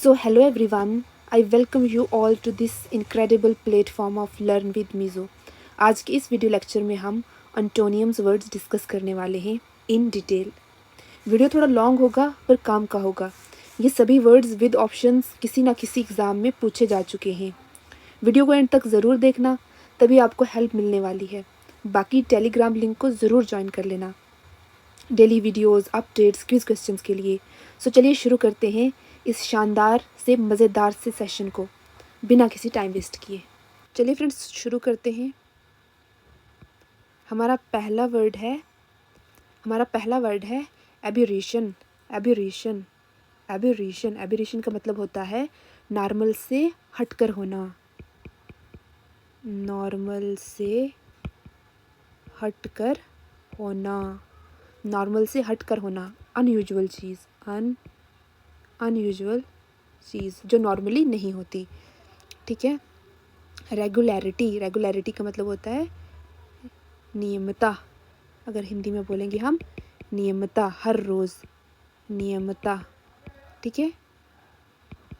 So, hello everyone. I welcome you all to this incredible platform of Learn with Mizo. आज के इस video lecture में हम एंटोनियम्स words discuss करने वाले हैं इन डिटेल। वीडियो थोड़ा लॉन्ग होगा पर काम का होगा। ये सभी वर्ड्स विद ऑप्शंस किसी ना किसी एग्ज़ाम में पूछे जा चुके हैं। वीडियो को एंड तक ज़रूर देखना, तभी आपको हेल्प मिलने वाली है। बाकी टेलीग्राम लिंक को ज़रूर ज्वाइन कर लेना daily videos, updates, quiz questions के लिए। सो चलिए शुरू करते हैं इस शानदार से मज़ेदार से सेशन को बिना किसी टाइम वेस्ट किए। चलिए फ्रेंड्स शुरू करते हैं। हमारा पहला वर्ड है एब्यूरेशन। एब्यूरेशन एब्यूरेशन एब्यूरेशन का मतलब होता है नॉर्मल से हटकर होना। नॉर्मल से हटकर होना। नॉर्मल से हटकर होना, अनयूजुअल चीज़, अनयूजुअल चीज़ जो नॉर्मली नहीं होती। ठीक है। रेगुलैरिटी का मतलब होता है नियमितता। अगर हिंदी में बोलेंगे हम नियमितता, हर रोज़, नियमितता। ठीक है।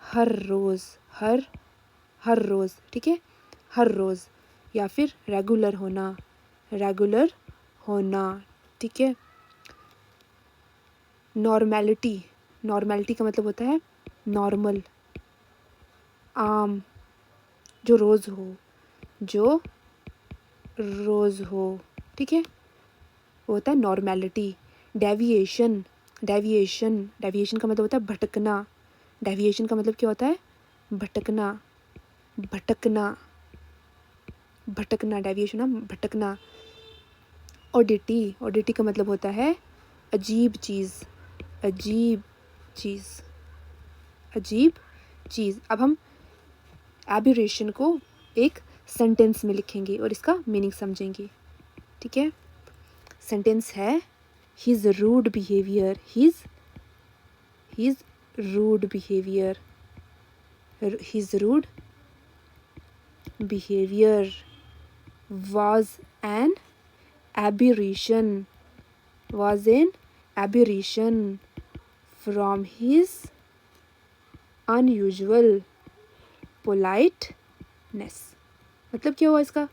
हर रोज़, हर रोज़। ठीक है, हर रोज़। या फिर रेगुलर होना। ठीक है। नॉर्मैलिटी का मतलब होता है नॉर्मल, आम, जो रोज़ हो। ठीक है, वो होता है नॉर्मैलिटी। डेविएशन का मतलब होता है भटकना। डेविएशन का मतलब क्या होता है? भटकना। डेविएशन भटकना। ऑडिटी का मतलब होता है अजीब चीज़। अब हम एब्यूरेशन को एक सेंटेंस में लिखेंगे और इसका मीनिंग समझेंगे। ठीक है। सेंटेंस है his rude behaviour was an aberration from his unusual politeness। मतलब क्या हुआ इसका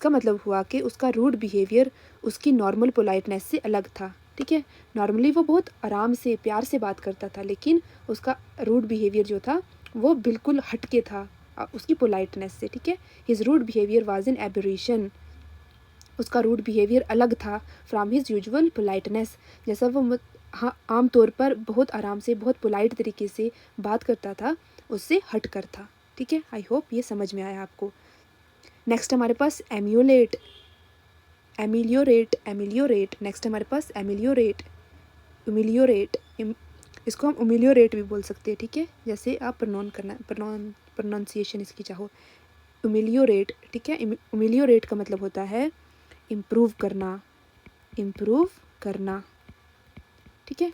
मतलब हुआ कि उसका रूड बिहेवियर उसकी नॉर्मल पोलाइटनेस से अलग था। ठीक है। नॉर्मली वो बहुत आराम से प्यार से बात करता था, लेकिन उसका रूड बिहेवियर जो था वो बिल्कुल हटके था उसकी पोलाइटनेस से। ठीक है। His rude behaviour was an aberration. उसका रूड बिहेवियर अलग था फ्रॉम हिज यूजुअल पोलाइटनेस। जैसा वो आम तौर पर बहुत आराम से, बहुत पोलाइट तरीके से बात करता था, उससे हट कर था। ठीक है। आई होप ये समझ में आया आपको। नेक्स्ट हमारे पास एम्यूलेट। नेक्स्ट हमारे पास एमिलियोरेट। इसको हम उमिलियोरेट भी बोल सकते हैं। ठीक है, जैसे आप प्रोनाउंसिएशन इसकी चाहो। उमिलियोरेट। ठीक है। उमिलियोरेट का मतलब होता है इम्प्रूव करना। ठीक है।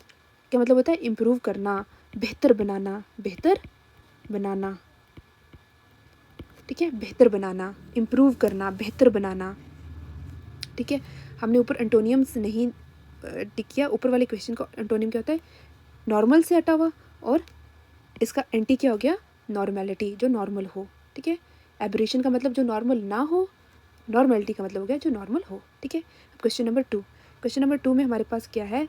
क्या मतलब होता है? इम्प्रूव करना, बेहतर बनाना। ठीक है, बेहतर बनाना, इम्प्रूव करना, बेहतर बनाना। ठीक है। हमने ऊपर एंटोनियम्स नहीं टिक किया। ऊपर वाले क्वेश्चन का एंटोनियम क्या होता है? नॉर्मल से हटा हुआ, और इसका एंटी क्या हो गया? नॉर्मैलिटी, जो नॉर्मल हो। ठीक है। एब्रेशन का मतलब जो नॉर्मल ना हो, नॉर्मैलिटी का मतलब हो गया जो नॉर्मल हो। ठीक है। अब क्वेश्चन नंबर टू में हमारे पास क्या है?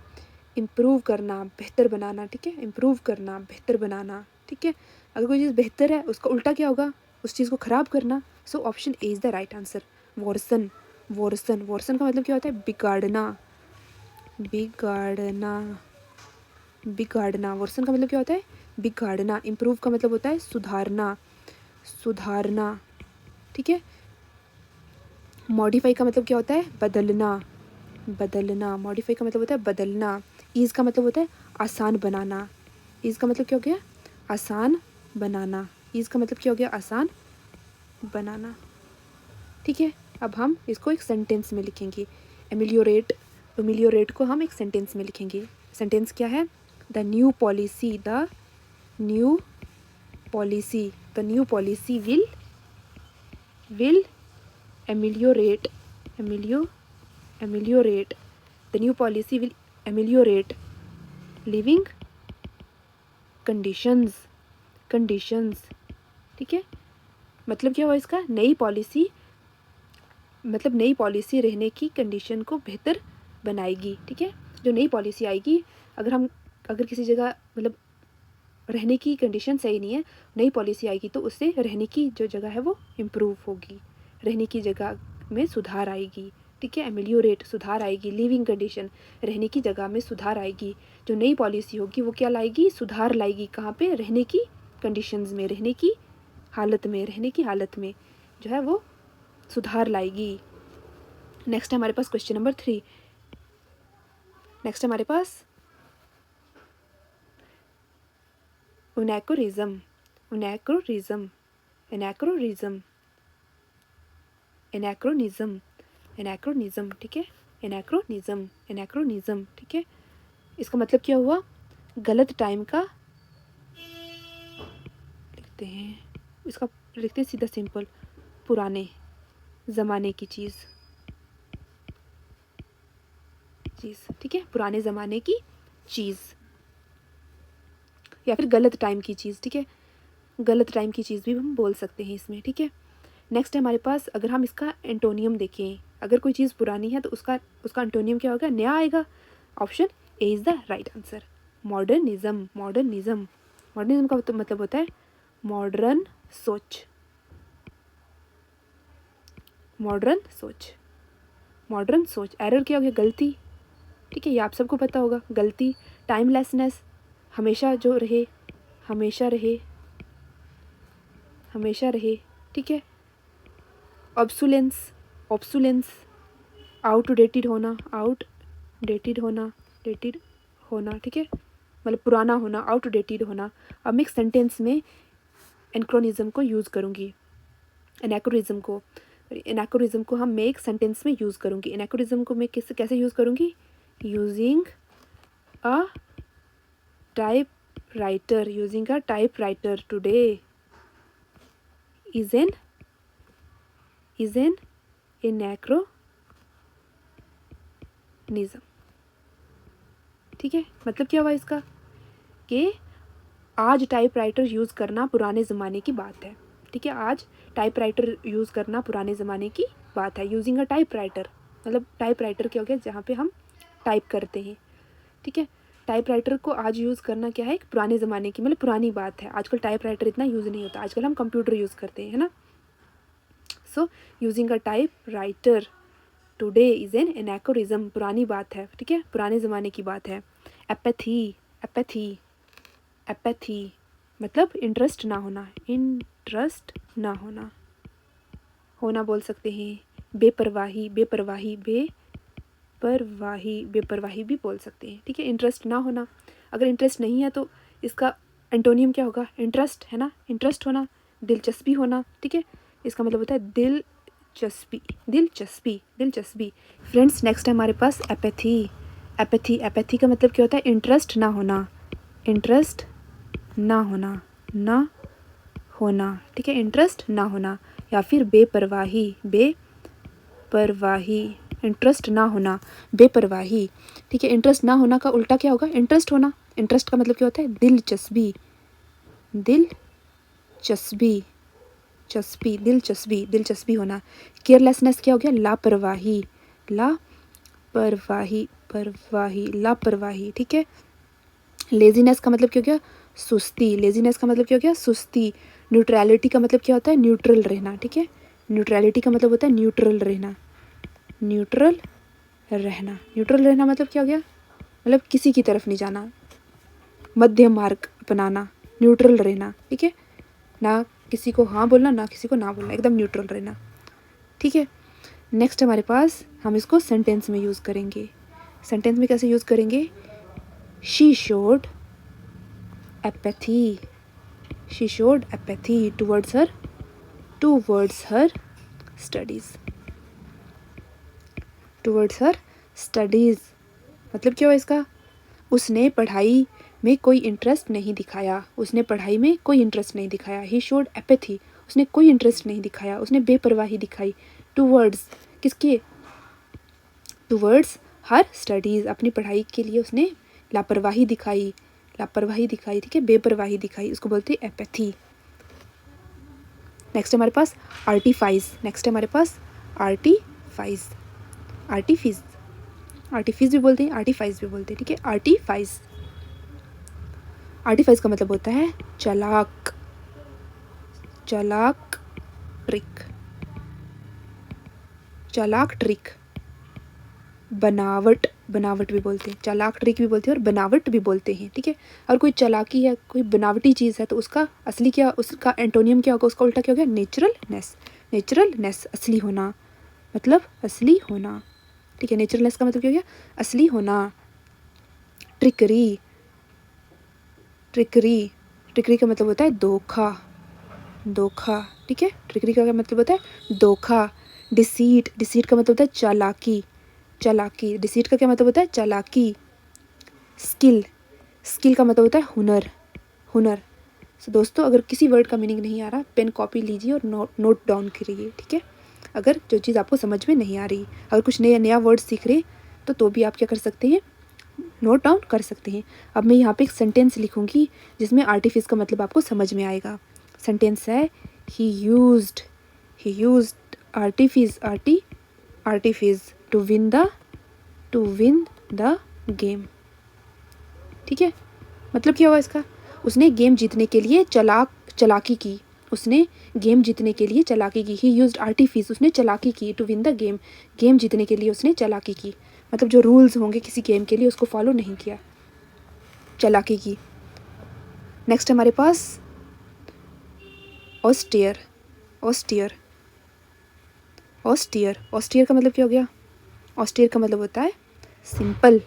इम्प्रूव करना, बेहतर बनाना। ठीक है, इम्प्रूव करना, बेहतर बनाना। ठीक है। अगर कोई चीज़ बेहतर है, उसका उल्टा क्या होगा? उस चीज़ को ख़राब करना। So option A is the right answer. वॉरसन का मतलब क्या होता है? बिगाड़ना। वॉरसन का मतलब क्या होता है? बिगाड़ना। इम्प्रूव का मतलब होता है सुधारना। ठीक है। मॉडिफाई का मतलब क्या होता है? बदलना। मॉडिफाई का मतलब होता है बदलना। ईज़ का मतलब होता है आसान बनाना। ईज़ का मतलब क्या हो गया? आसान बनाना। ठीक है। अब हम इसको एक सेंटेंस में लिखेंगे। एमिलियोरेट को हम एक सेंटेंस में लिखेंगे। सेंटेंस क्या है? The new policy will ameliorate the new policy will ameliorate living conditions conditions, ठीक है। मतलब क्या हुआ इसका, नई पॉलिसी, मतलब नई पॉलिसी रहने की कंडीशन को बेहतर बनाएगी, ठीक है। जो नई पॉलिसी आएगी, अगर किसी जगह मतलब रहने की कंडीशन सही नहीं है, नई पॉलिसी आएगी तो उससे रहने की जो जगह है वो इम्प्रूव होगी, रहने की जगह में सुधार आएगी, ठीक है। एमेलियोरेट, सुधार आएगी, लिविंग कंडीशन, रहने की जगह में सुधार आएगी। जो नई पॉलिसी होगी वो क्या लाएगी, सुधार लाएगी। कहाँ पे, रहने की कंडीशंस में, रहने की हालत में जो है वो सुधार लाएगी। नेक्स्ट है हमारे पास क्वेश्चन नंबर 3। नेक्स्ट है हमारे पास एनाक्रोनिज्म, ठीक है। एनाक्रोनिज्म, ठीक है। इसका मतलब क्या हुआ, गलत टाइम का, लिखते हैं इसका, लिखते हैं सीधा सिंपल, पुराने ज़माने की चीज़, ठीक है। पुराने ज़माने की चीज़ या फिर गलत टाइम की चीज़, ठीक है। गलत टाइम की चीज़ भी हम बोल सकते हैं इसमें, ठीक है। नेक्स्ट है हमारे पास, अगर हम इसका एंटोनियम देखें, अगर कोई चीज़ पुरानी है तो उसका एंटोनियम क्या होगा, नया आएगा। Option A is the right answer. Modernism का तो मतलब होता है मॉडर्न सोच, एरर क्या हो गया, गलती, ठीक है। ये आप सबको पता होगा, गलती। टाइमलेसनेस, हमेशा रहे, ठीक है। ऑब्सुलेंस, आउटडेटेड होना, ठीक है, मतलब पुराना होना, आउटडेटेड होना। अब मैं एक सेंटेंस में एनाक्रोनिज्म को यूज़ करूँगी, एनाक्रोनिज्म को मैं एक सेंटेंस में यूज़ करूँगी। एनाक्रोनिज्म को मैं कैसे यूज़ करूँगी, using a typewriter today is an anachronism, ठीक है। मतलब क्या हुआ इसका, कि आज टाइपराइटर यूज़ करना पुराने ज़माने की बात है, ठीक है। आज टाइपराइटर यूज़ करना पुराने ज़माने की बात है। यूजिंग अ टाइपराइटर, मतलब टाइपराइटर क्या हो गया, जहाँ पे हम टाइप करते हैं, ठीक है। टाइपराइटर को आज यूज़ करना क्या है, पुराने ज़माने की, मतलब पुरानी बात है। आजकल टाइपराइटर इतना यूज़ नहीं होता, आजकल हम कंप्यूटर यूज़ करते हैं, है ना। So using a typewriter today is an anachronism, पुरानी बात है, ठीक है, पुराने ज़माने की बात है। एपैथी मतलब इंटरेस्ट ना होना बोल सकते हैं। बेपरवाही भी बोल सकते हैं, ठीक है। इंटरेस्ट ना होना, अगर इंटरेस्ट नहीं है तो इसका एंटोनियम क्या होगा, इंटरेस्ट, है ना। इंटरेस्ट होना, दिलचस्पी होना, ठीक है। इसका मतलब होता है दिलचस्पी। फ्रेंड्स, नेक्स्ट है हमारे पास एपैथी का मतलब क्या होता है, इंटरेस्ट ना होना, ठीक है। इंटरेस्ट ना होना, या फिर बेपरवाही, इंटरेस्ट ना होना, बेपरवाही, ठीक है। इंटरेस्ट ना होना का उल्टा क्या होगा, इंटरेस्ट होना। इंटरेस्ट का मतलब क्या होता है, दिलचस्पी होना। केयरलेसनेस क्या हो गया, लापरवाही, ठीक है। लेजीनेस का मतलब क्या हो गया, सुस्ती। न्यूट्रलिटी का मतलब क्या होता है, न्यूट्रल रहना, ठीक है। न्यूट्रलिटी का मतलब होता है न्यूट्रल रहना मतलब क्या हो गया, मतलब किसी की तरफ नहीं जाना, मध्यम मार्ग अपनाना, न्यूट्रल रहना, ठीक है। ना किसी को हाँ बोलना, ना किसी को ना बोलना, एकदम न्यूट्रल रहना, ठीक है। नेक्स्ट हमारे पास, हम इसको सेंटेंस में यूज़ करेंगे। सेंटेंस में कैसे यूज़ करेंगे, she showed apathy towards her studies, मतलब क्या हुआ इसका, उसने पढ़ाई में कोई इंटरेस्ट नहीं दिखाया। ही शोड एपैथी, उसने कोई इंटरेस्ट नहीं दिखाया, उसने बेपरवाही दिखाई। टूवर्ड्स हर स्टडीज़, अपनी पढ़ाई के लिए उसने लापरवाही दिखाई, लापरवाही दिखाई, ठीक है, बेपरवाही दिखाई, उसको बोलते हैं एपैथी। नेक्स्ट है हमारे पास आर्टिफाइज। नेक्स्ट है हमारे पास आर्टिफाइज, आर्टिफिज, आर्टिफिज भी बोलते हैं, आर्टिफाइज भी बोलते हैं, ठीक है, आर्टिफाइज। आर्टिफाइज का मतलब होता है चालाक, चालाक ट्रिक, चालाक ट्रिक, बनावट, बनावट भी बोलते हैं, चालाक ट्रिक भी बोलते हैं और बनावट भी बोलते हैं, ठीक है। और कोई चालाकी है, कोई बनावटी चीज़ है तो उसका असली क्या, उसका एंटोनियम क्या होगा, उसका उल्टा क्या हो गया, नेचुरलनेस, नेचुरलनेस, असली होना, मतलब असली होना, ठीक है। नेचुरलनेस का मतलब क्या हो गया, असली होना। ट्रिकरी, ट्रिकरी, ट्रिकरी का मतलब होता है धोखा, धोखा, ठीक है। ट्रिकरी का क्या मतलब होता है, धोखा। डिसीट, डिसीट का मतलब होता है चालाकी, चालाकी, डिसीट का क्या मतलब होता है, चालाकी। स्किल, स्किल का मतलब होता है हुनर, हुनर। सो दोस्तों अगर किसी वर्ड का मीनिंग नहीं आ रहा, पेन कॉपी लीजिए और नोट डाउन करिए, ठीक है। अगर जो चीज़ आपको समझ में नहीं आ रही, अगर कुछ नया नया वर्ड सीख रहे तो भी आप क्या कर सकते हैं, नोट डाउन कर सकते हैं। अब मैं यहाँ पे एक सेंटेंस लिखूँगी जिसमें आर्टिफिस का मतलब आपको समझ में आएगा। सेंटेंस है he used artifice, artifice to win the game, ठीक है। मतलब क्या हुआ इसका, उसने गेम जीतने के लिए चालाकी की, उसने गेम जीतने के लिए चालाकी की। ही यूज्ड आर्टिफिस, उसने चालाकी की, to win the game, game जीतने के लिए उसने चालाकी की, मतलब जो रूल्स होंगे किसी गेम के लिए उसको फॉलो नहीं किया, चालाकी की। नेक्स्ट हमारे पास ऑस्टियर, ऑस्टियर, ऑस्टियर, ऑस्टियर का मतलब क्या हो गया, ऑस्टियर का मतलब होता है सिंपल,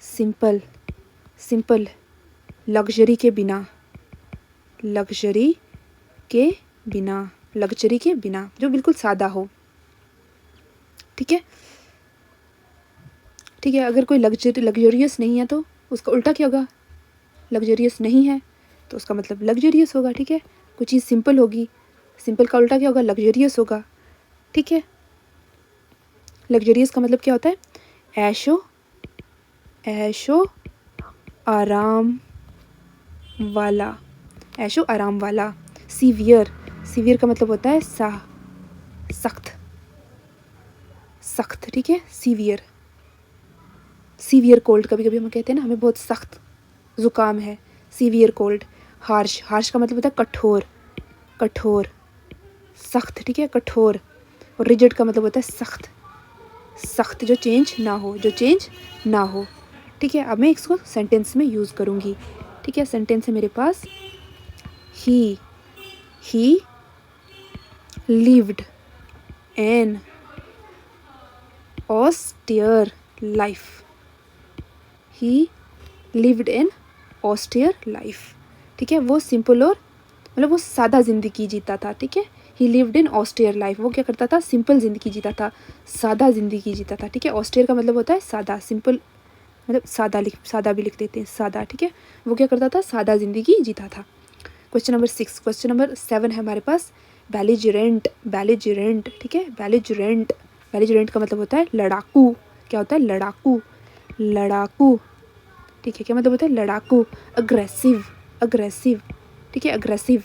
सिंपल, सिंपल, लग्जरी के बिना, लग्जरी के बिना, लग्जरी के बिना, जो बिल्कुल सादा हो, ठीक है, ठीक है। अगर कोई लग्जरियस नहीं है तो उसका उल्टा क्या होगा, लग्जरियस नहीं है तो उसका मतलब लग्जरियस होगा, ठीक है। कोई चीज़ सिंपल होगी, सिंपल का उल्टा क्या होगा, लग्जरियस होगा, ठीक है। लग्जरियस का मतलब क्या होता है, ऐशो, ऐशो आराम वाला, ऐशो आराम वाला। सीवियर, सीवियर का मतलब होता है सख्त, सख्त, ठीक है, सीवियर, सीवियर कोल्ड, कभी कभी हम कहते हैं ना हमें बहुत सख्त ज़ुकाम है, सीवियर कोल्ड। हार्श, हार्श का मतलब होता है कठोर, कठोर, सख्त, ठीक है, कठोर। और रिजिड का मतलब होता है सख्त, सख्त, जो चेंज ना हो, जो चेंज ना हो, ठीक है। अब मैं इसको सेंटेंस में यूज़ करूँगी, ठीक है। सेंटेंस है मेरे पास ही lived an austere life, he lived an austere life, ठीक है। वो सिंपल और मतलब वो सादा ज़िंदगी जीता था, ठीक है। ही लिव्ड इन austere life, वो क्या करता था, सिंपल ज़िंदगी जीता था, सादा ज़िंदगी जीता था, ठीक है। austere का मतलब होता है सादा, सिंपल मतलब सादा भी लिख देते हैं, सादा, ठीक है। वो क्या करता था, सादा ज़िंदगी जीता था। क्वेश्चन नंबर 6, क्वेश्चन नंबर 7 है हमारे पास बेलिजरेंट, बेलिजरेंट, ठीक है, बेलिजरेंट, बेलिजरेंट का मतलब होता है लड़ाकू, क्या होता है, लड़ाकू, लड़ाकू, ठीक है। क्या मतलब होता है, लड़ाकू। अग्रेसिव, अग्रेसिव, ठीक है, अग्रेसिव,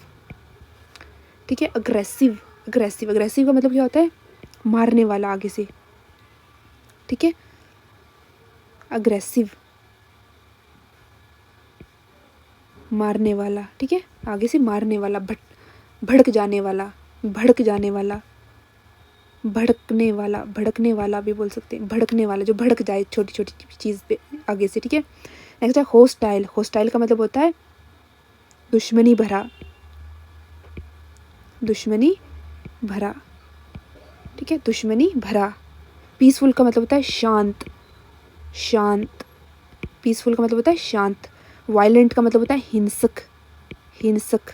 ठीक है, अग्रेसिव, अग्रेसिव, अग्रेसिव का मतलब क्या होता है, मारने वाला आगे से, ठीक है, अग्रेसिव, मारने वाला, ठीक है, आगे से मारने वाला, भड़क जाने वाला, भड़क जाने वाला, भड़कने वाला, भड़कने वाला भी बोल सकते हैं, भड़कने वाला, जो भड़क जाए छोटी छोटी चीज़ पे आगे से, ठीक है। नेक्स्ट है होस्टाइल, होस्टाइल का मतलब होता है दुश्मनी भरा, दुश्मनी भरा, ठीक है, दुश्मनी भरा। पीसफुल का मतलब होता है शांत, शांत, पीसफुल का मतलब होता है शांत। वायलेंट का मतलब होता है हिंसक, हिंसक,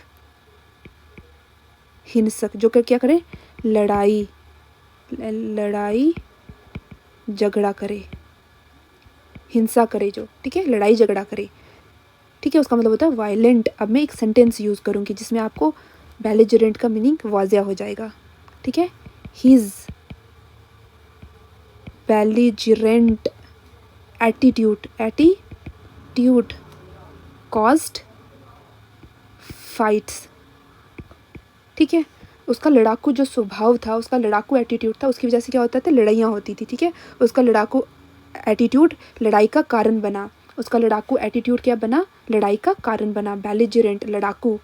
हिंसक, जो क्या करे, लड़ाई, लड़ाई झगड़ा करे, हिंसा करे जो, ठीक है, लड़ाई झगड़ा करे, ठीक है, उसका मतलब होता है वायलेंट। अब मैं एक सेंटेंस यूज़ करूँगी जिसमें आपको बेलिजरेंट का मीनिंग वाज़िया हो जाएगा, ठीक है। His belligerent attitude, attitude, caused fights, ठीक है। उसका लड़ाकू जो स्वभाव था, उसका लड़ाकू एटीट्यूड था, उसकी वजह से क्या होता था, लड़ाइयाँ होती थी, ठीक है। उसका लड़ाकू एटीट्यूड लड़ाई का कारण बना, उसका लड़ाकू एटीट्यूड क्या बना, लड़ाई का कारण बना। बेलिजरेंट, लड़ाकू,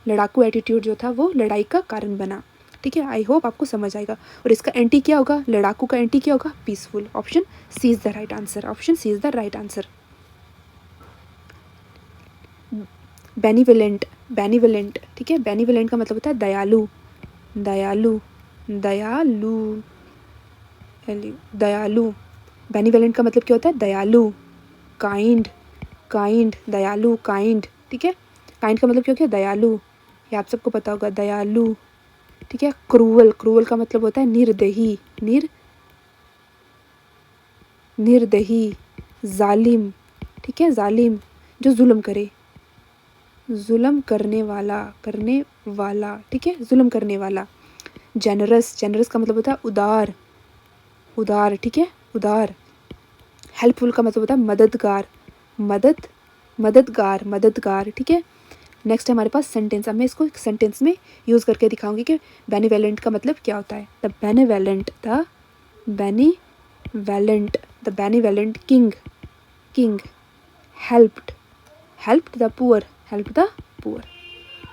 लड़ाकू एटीट्यूड जो था वो लड़ाई का कारण बना, ठीक है। आई होप आपको समझ आएगा। और इसका एंटी क्या होगा, लड़ाकू का एंटी क्या होगा, peaceful. Option C is the right answer, option C is the right answer. Benevolent, benevolent, ठीक है। बेनिवलेंट का मतलब होता है दयालु, दयालु, दयालु, दयालु। बेनिवलेंट का मतलब क्या होता है, दयालु। काइंड, काइंड, दयालु, काइंड, ठीक है। काइंड का मतलब क्या होता है, दयालु, ये आप सबको पता होगा, दयालु, ठीक है। क्रूअल, क्रूअल का मतलब होता है निर्दयी, निर्दयी। जालिम, ठीक है, जालिम जो जुल्म करे, जुल्म करने वाला, करने वाला, ठीक है, जुल्म करने वाला। जेनरस, जेनरस का मतलब होता है उदार, उदार, ठीक है, उदार। हेल्पफुल का मतलब होता है मददगार, मददगार, मददगार, ठीक है। नेक्स्ट है हमारे पास सेंटेंस। अब मैं इसको एक सेंटेंस में यूज़ करके दिखाऊंगी कि बेनिवेलेंट का मतलब क्या होता है। The benevolent, the benevolent, the benevolent king, king helped, helped the poor, help the poor,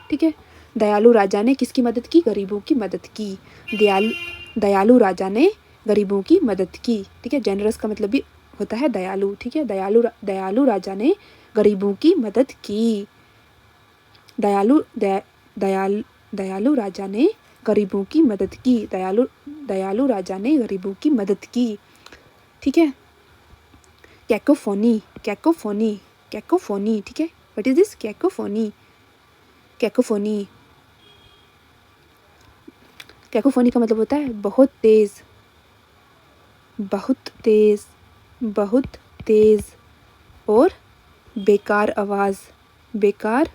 ठीक है। दयालु राजा ने किसकी मदद की, गरीबों की मदद की। दयालु राजा ने गरीबों की मदद की, ठीक है। जेनरस का मतलब भी होता है दयालु, ठीक है। दयालु राजा ने गरीबों की मदद की। दयालु राजा ने गरीबों की मदद की, दयालु राजा ने गरीबों की मदद की, ठीक है। कैकोफोनी, कैकोफोनी, कैकोफोनी, ठीक है। What is this, cacophony, cacophony. Cacophony का मतलब होता है बहुत तेज, बहुत तेज, बहुत तेज और बेकार आवाज़, बेकार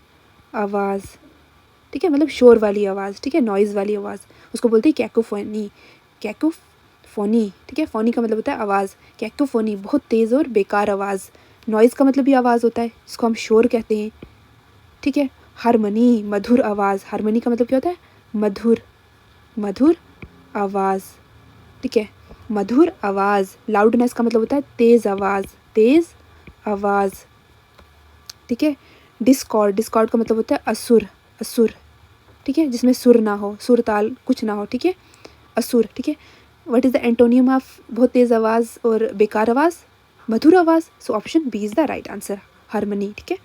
आवाज़, ठीक है, मतलब शोर वाली आवाज़, ठीक है, नॉइज़ वाली आवाज़, उसको बोलते हैं कैकोफोनी, कैकोफोनी, ठीक है। फोनी का मतलब होता है आवाज़, कैकोफोनी बहुत तेज़ और बेकार आवाज़। नॉइज़ का मतलब भी आवाज़ होता है, जिसको हम शोर कहते हैं, ठीक है। हारमनी, मधुर आवाज़, हारमनी का मतलब क्या होता है, मधुर, मधुर आवाज़, ठीक है, मधुर आवाज़। लाउडनेस का मतलब होता है तेज़ आवाज़, तेज़ आवाज़, ठीक है। डिस्कॉर्ड, डिस्कॉर्ड का मतलब होता है असुर, असुर, ठीक है, जिसमें सुर ना हो, सुर ताल कुछ ना हो, ठीक है, असुर, ठीक है। What is the antonym of बहुत तेज़ आवाज़ और बेकार आवाज़, मधुर आवाज़। So option B is the right answer, harmony, ठीक है,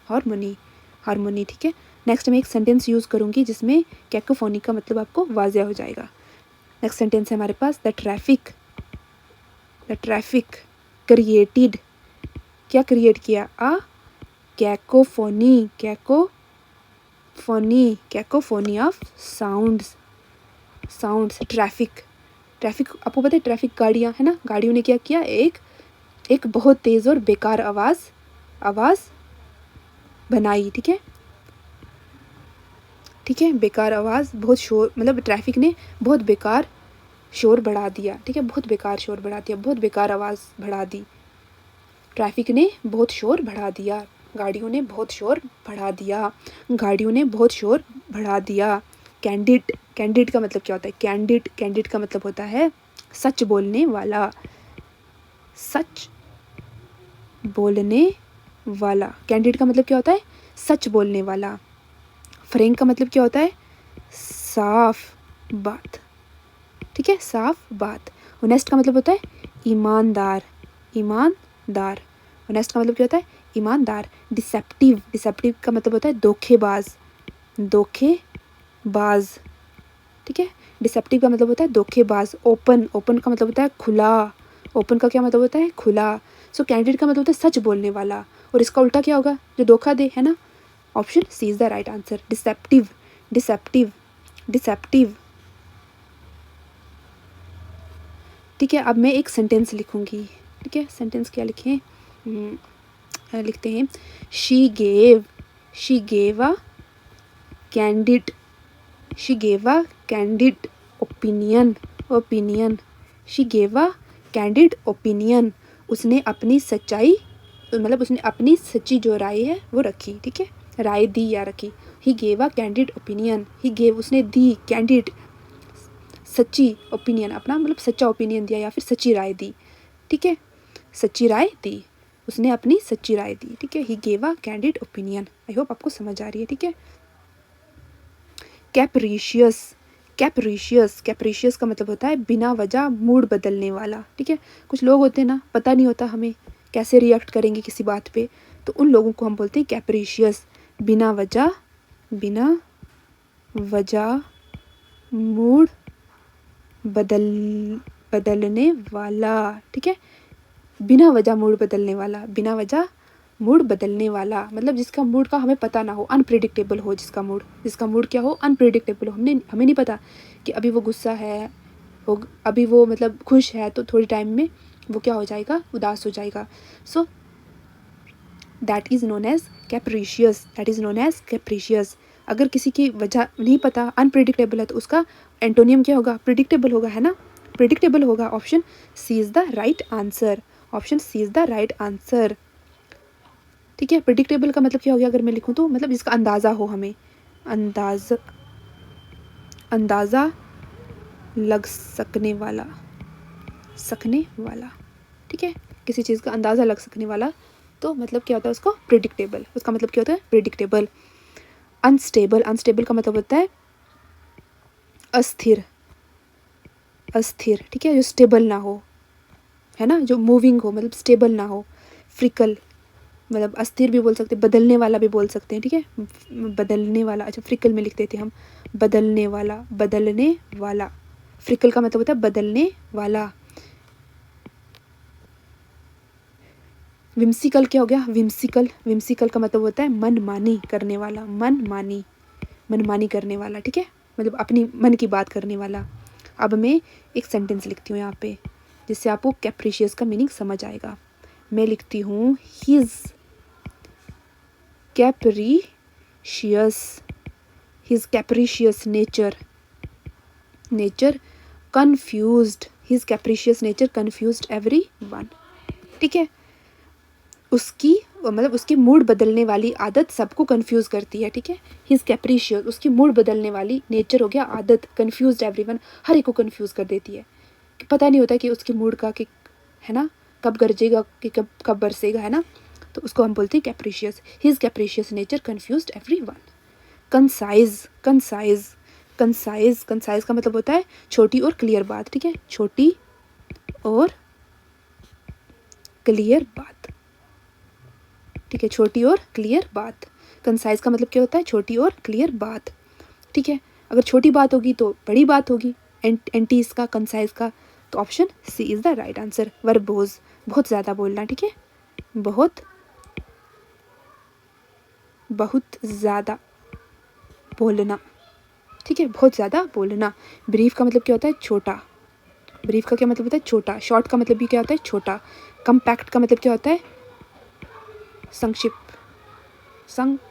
हारमनी, हारमोनी, ठीक है। नेक्स्ट मैं एक सेंटेंस यूज़ करूँगी जिसमें कैकोफोनी का मतलब आपको वाज़ह हो जाएगा। नेक्स्ट सेंटेंस है हमारे पास, द ट्रैफिक क्रिएटेड, क्या क्रिएट किया, a cacophony, cacophony, cacophony of sounds, sounds. Traffic, traffic आपको पता है, ट्रैफिक गाड़ियाँ है ना, गाड़ियों ने क्या किया, एक बहुत तेज़ और बेकार आवाज़ बनाई, ठीक है, ठीक है, बेकार आवाज़, बहुत शोर, मतलब ट्रैफिक ने बहुत बेकार शोर बढ़ा दिया, ठीक है, बहुत बेकार शोर बढ़ा दिया, बहुत बेकार आवाज़ बढ़ा दी। ट्रैफिक ने बहुत शोर बढ़ा दिया, गाड़ियों ने बहुत शोर बढ़ा दिया, गाड़ियों ने बहुत शोर बढ़ा दिया। कैंडिड, कैंडिड का मतलब क्या होता है, कैंडिड, कैंडिड का मतलब होता है सच बोलने वाला, सच बोलने वाला। कैंडिड का मतलब क्या होता है, सच बोलने वाला। फ्रैंक का मतलब क्या होता है, साफ बात, ठीक है, साफ बात। ऑनेस्ट का मतलब होता है ईमानदार, ईमानदार। ऑनेस्ट का मतलब क्या होता है, ईमानदार। डिसेप्टिव, डिसेप्टिव का मतलब होता है धोखेबाज, धोखेबाज, ठीक है। डिसेप्टिव का मतलब होता है धोखेबाज। ओपन, ओपन का मतलब होता है खुला, ओपन का क्या मतलब होता है, खुला। सो कैंडिडेट का मतलब होता है सच बोलने वाला, और इसका उल्टा क्या होगा, जो धोखा दे, है ना। Option C is the right answer, deceptive, deceptive, deceptive, ठीक है। अब मैं एक सेंटेंस लिखूंगी, ठीक है। सेंटेंस क्या लिखें, लिखते हैं, she gave a candid, she gave a candid opinion, opinion, she gave a candid opinion, उसने अपनी सच्चाई मतलब उसने अपनी सच्ची जो राय है वो रखी, ठीक है, राय दी या रखी। ही gave a candid opinion, he gave उसने दी, कैंडिड सच्ची, ओपिनियन अपना मतलब सच्चा ओपिनियन दिया या फिर सच्ची राय दी, ठीक है, सच्ची राय दी, उसने अपनी सच्ची राय दी, ठीक है। ही गेव अ कैंडिड ओपिनियन। आई होप आपको समझ आ रही है, ठीक है। कैप्रीशियस, कैप्रीशियस, कैप्रीशियस का मतलब होता है बिना वजह मूड बदलने वाला, ठीक है। कुछ लोग होते हैं ना, पता नहीं होता हमें कैसे रिएक्ट करेंगे किसी बात पे, तो उन लोगों को हम बोलते हैं कैप्रीशियस, बिना वजह, बिना वजह मूड बदलने वाला, ठीक है, बिना वजह मूड बदलने वाला, बिना वजह मूड बदलने वाला मतलब जिसका मूड का हमें पता ना हो, अनप्रेडिक्टेबल हो, जिसका मूड क्या हो, अनप्रेडिक्टेबल हो, हमें नहीं पता कि अभी वो गुस्सा है, वो अभी वो मतलब खुश है, तो थोड़ी टाइम में वो क्या हो जाएगा, उदास हो जाएगा। So that is known as capricious, that is known as capricious. अगर किसी की वजह नहीं पता, अनप्रेडिक्टेबल है, तो उसका एंटोनियम क्या होगा, प्रिडिक्टेबल होगा, है ना, प्रिडिक्टेबल होगा। Option C is the right answer, option C is the right answer, ठीक है। प्रिडिक्टेबल का मतलब क्या हो गया, अगर मैं लिखूँ तो मतलब जिसका अंदाज़ा हो, हमें अंदाज़ा लग सकने वाला, ठीक है, किसी चीज़ का अंदाज़ा लग सकने वाला, तो मतलब क्या होता है उसको, प्रिडिक्टेबल, उसका मतलब क्या होता है, प्रिडिक्टेबल। अनस्टेबल, अनस्टेबल का मतलब होता है अस्थिर, अस्थिर, ठीक है, जो स्टेबल ना हो, है ना, जो मूविंग हो, मतलब स्टेबल ना हो। फ्रिकल मतलब अस्थिर भी बोल सकते हैं, बदलने वाला भी बोल सकते हैं, ठीक है, बदलने वाला, अच्छा फ्रिकल में लिख देते हैं हम, बदलने वाला, बदलने वाला, फ्रिकल का मतलब होता है बदलने वाला। विम्सिकल क्या हो गया, विम्सिकल, विम्सिकल का मतलब होता है मनमानी करने वाला, मनमानी, मनमानी करने वाला, ठीक है, मतलब अपनी मन की बात करने वाला। अब मैं एक सेंटेंस लिखती हूँ यहाँ पे, जिससे आपको कैप्रीशियस का मीनिंग समझ आएगा। मैं लिखती हूँ his capricious, his capricious nature confused, his capricious nature confused everyone, ठीक है, उसकी मतलब उसकी मूड बदलने वाली आदत सबको कंफ्यूज करती है, ठीक है। हिज कैप्रीशियस, उसकी मूड बदलने वाली, नेचर हो गया आदत, कंफ्यूज्ड एवरीवन, हर एक को कंफ्यूज कर देती है, कि पता नहीं होता कि उसकी मूड का, कि है ना, कब गरजेगा कि कब बरसेगा, है ना, तो उसको हम बोलते हैं capricious. His capricious nature confused everyone. Concise, concise, concise, concise का मतलब होता है छोटी और क्लियर बात, ठीक है, छोटी और क्लियर बात, ठीक है, छोटी और क्लियर बात। कंसाइज का मतलब क्या होता है, छोटी और क्लियर बात, ठीक है। अगर छोटी बात होगी तो बड़ी बात होगी, एंटी इसका, कंसाइज का, तो option C is the right answer. Verbose, बहुत ज़्यादा बोलना, ठीक है, बहुत ज़्यादा बोलना, ठीक है, बहुत ज़्यादा बोलना। ब्रीफ का मतलब क्या होता है, छोटा, ब्रीफ का क्या मतलब होता है, छोटा। शॉर्ट का मतलब भी क्या होता है, छोटा। कम्पैक्ट का मतलब क्या होता है, संक्षिप्त, संक्षिप्त,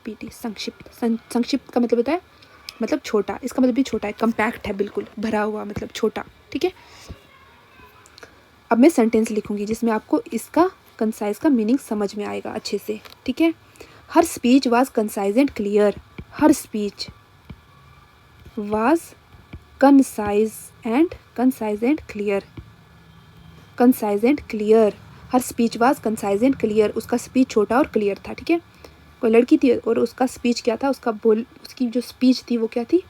SHIPT, संक्षिप्त, संक्षिप्त का मतलब होता है मतलब छोटा, इसका मतलब भी छोटा है, कम्पैक्ट है, बिल्कुल भरा हुआ, मतलब छोटा, ठीक है। अब मैं सेंटेंस लिखूंगी जिसमें आपको इसका कंसाइज का मीनिंग समझ में आएगा अच्छे से, ठीक है। Her speech was concise and clear, her speech was concise and clear, concise and clear, her speech was concise and clear, उसका स्पीच छोटा और क्लियर था, ठीक है। कोई लड़की थी और उसका स्पीच क्या था, उसकी जो स्पीच थी वो क्या थी,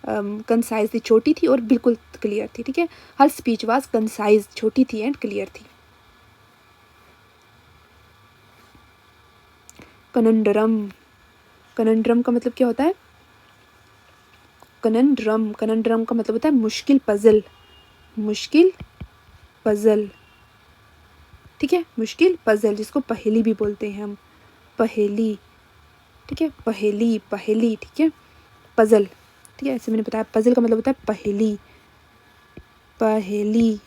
कंसाइज थी, छोटी थी और बिल्कुल क्लियर थी, ठीक है। हर स्पीच वाज कंसाइज, छोटी थी एंड क्लियर थी। कनंड्रम, कनंड्रम का मतलब क्या होता है, कनंड्रम, कनंड्रम का मतलब होता है मुश्किल पजल, मुश्किल पजल, ठीक है, मुश्किल पजल, जिसको पहेली भी बोलते हैं हम, पहेली, ठीक है, पहेली, पहेली, ठीक है, पजल, ठीक है, ऐसे मैंने बताया, पजल का मतलब होता है पहेली, पहेली।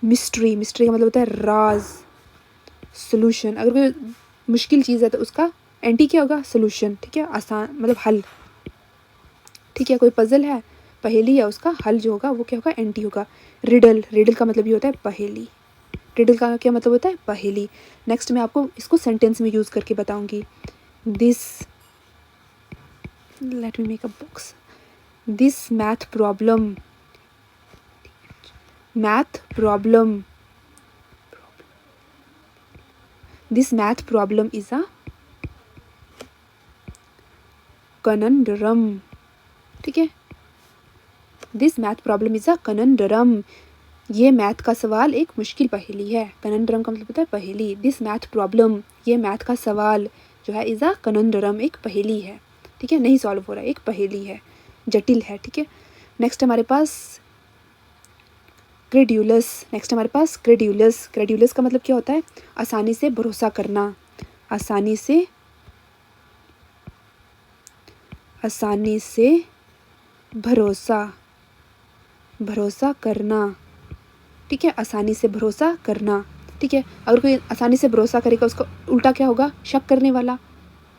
मिस्ट्री, मिस्ट्री का मतलब होता है राज। सोल्यूशन, अगर कोई मुश्किल चीज़ है तो उसका एंटी क्या होगा, सोल्यूशन, ठीक है, आसान मतलब हल, ठीक है। कोई पजल है पहेली या उसका हल जो होगा वो क्या होगा, एंटी होगा। रिडल, रिडल का मतलब ये होता है पहेली। रिडल का क्या मतलब होता है, पहेली। नेक्स्ट मैं आपको इसको सेंटेंस में यूज़ करके बताऊंगी। This, let me make a box. This math problem, math problem, this math problem is a conundrum, ठीक है। This math problem is a conundrum, ये मैथ का सवाल एक मुश्किल पहेली है। conundrum का मतलब होता है पहेली। दिस मैथ प्रॉब्लम, ये मैथ का सवाल जो है इज अ conundrum, एक पहेली है, ठीक है, नहीं सॉल्व हो रहा है, एक पहेली है, जटिल है, ठीक है। नेक्स्ट हमारे पास क्रेड्यूलस, नेक्स्ट हमारे पास क्रेड्यूलस। क्रेड्यूलस का मतलब क्या होता है, आसानी से भरोसा करना, आसानी से, आसानी से भरोसा, भरोसा करना, ठीक है, आसानी से भरोसा करना, ठीक है। अगर कोई आसानी से भरोसा करेगा उसका उल्टा क्या होगा, शक करने वाला,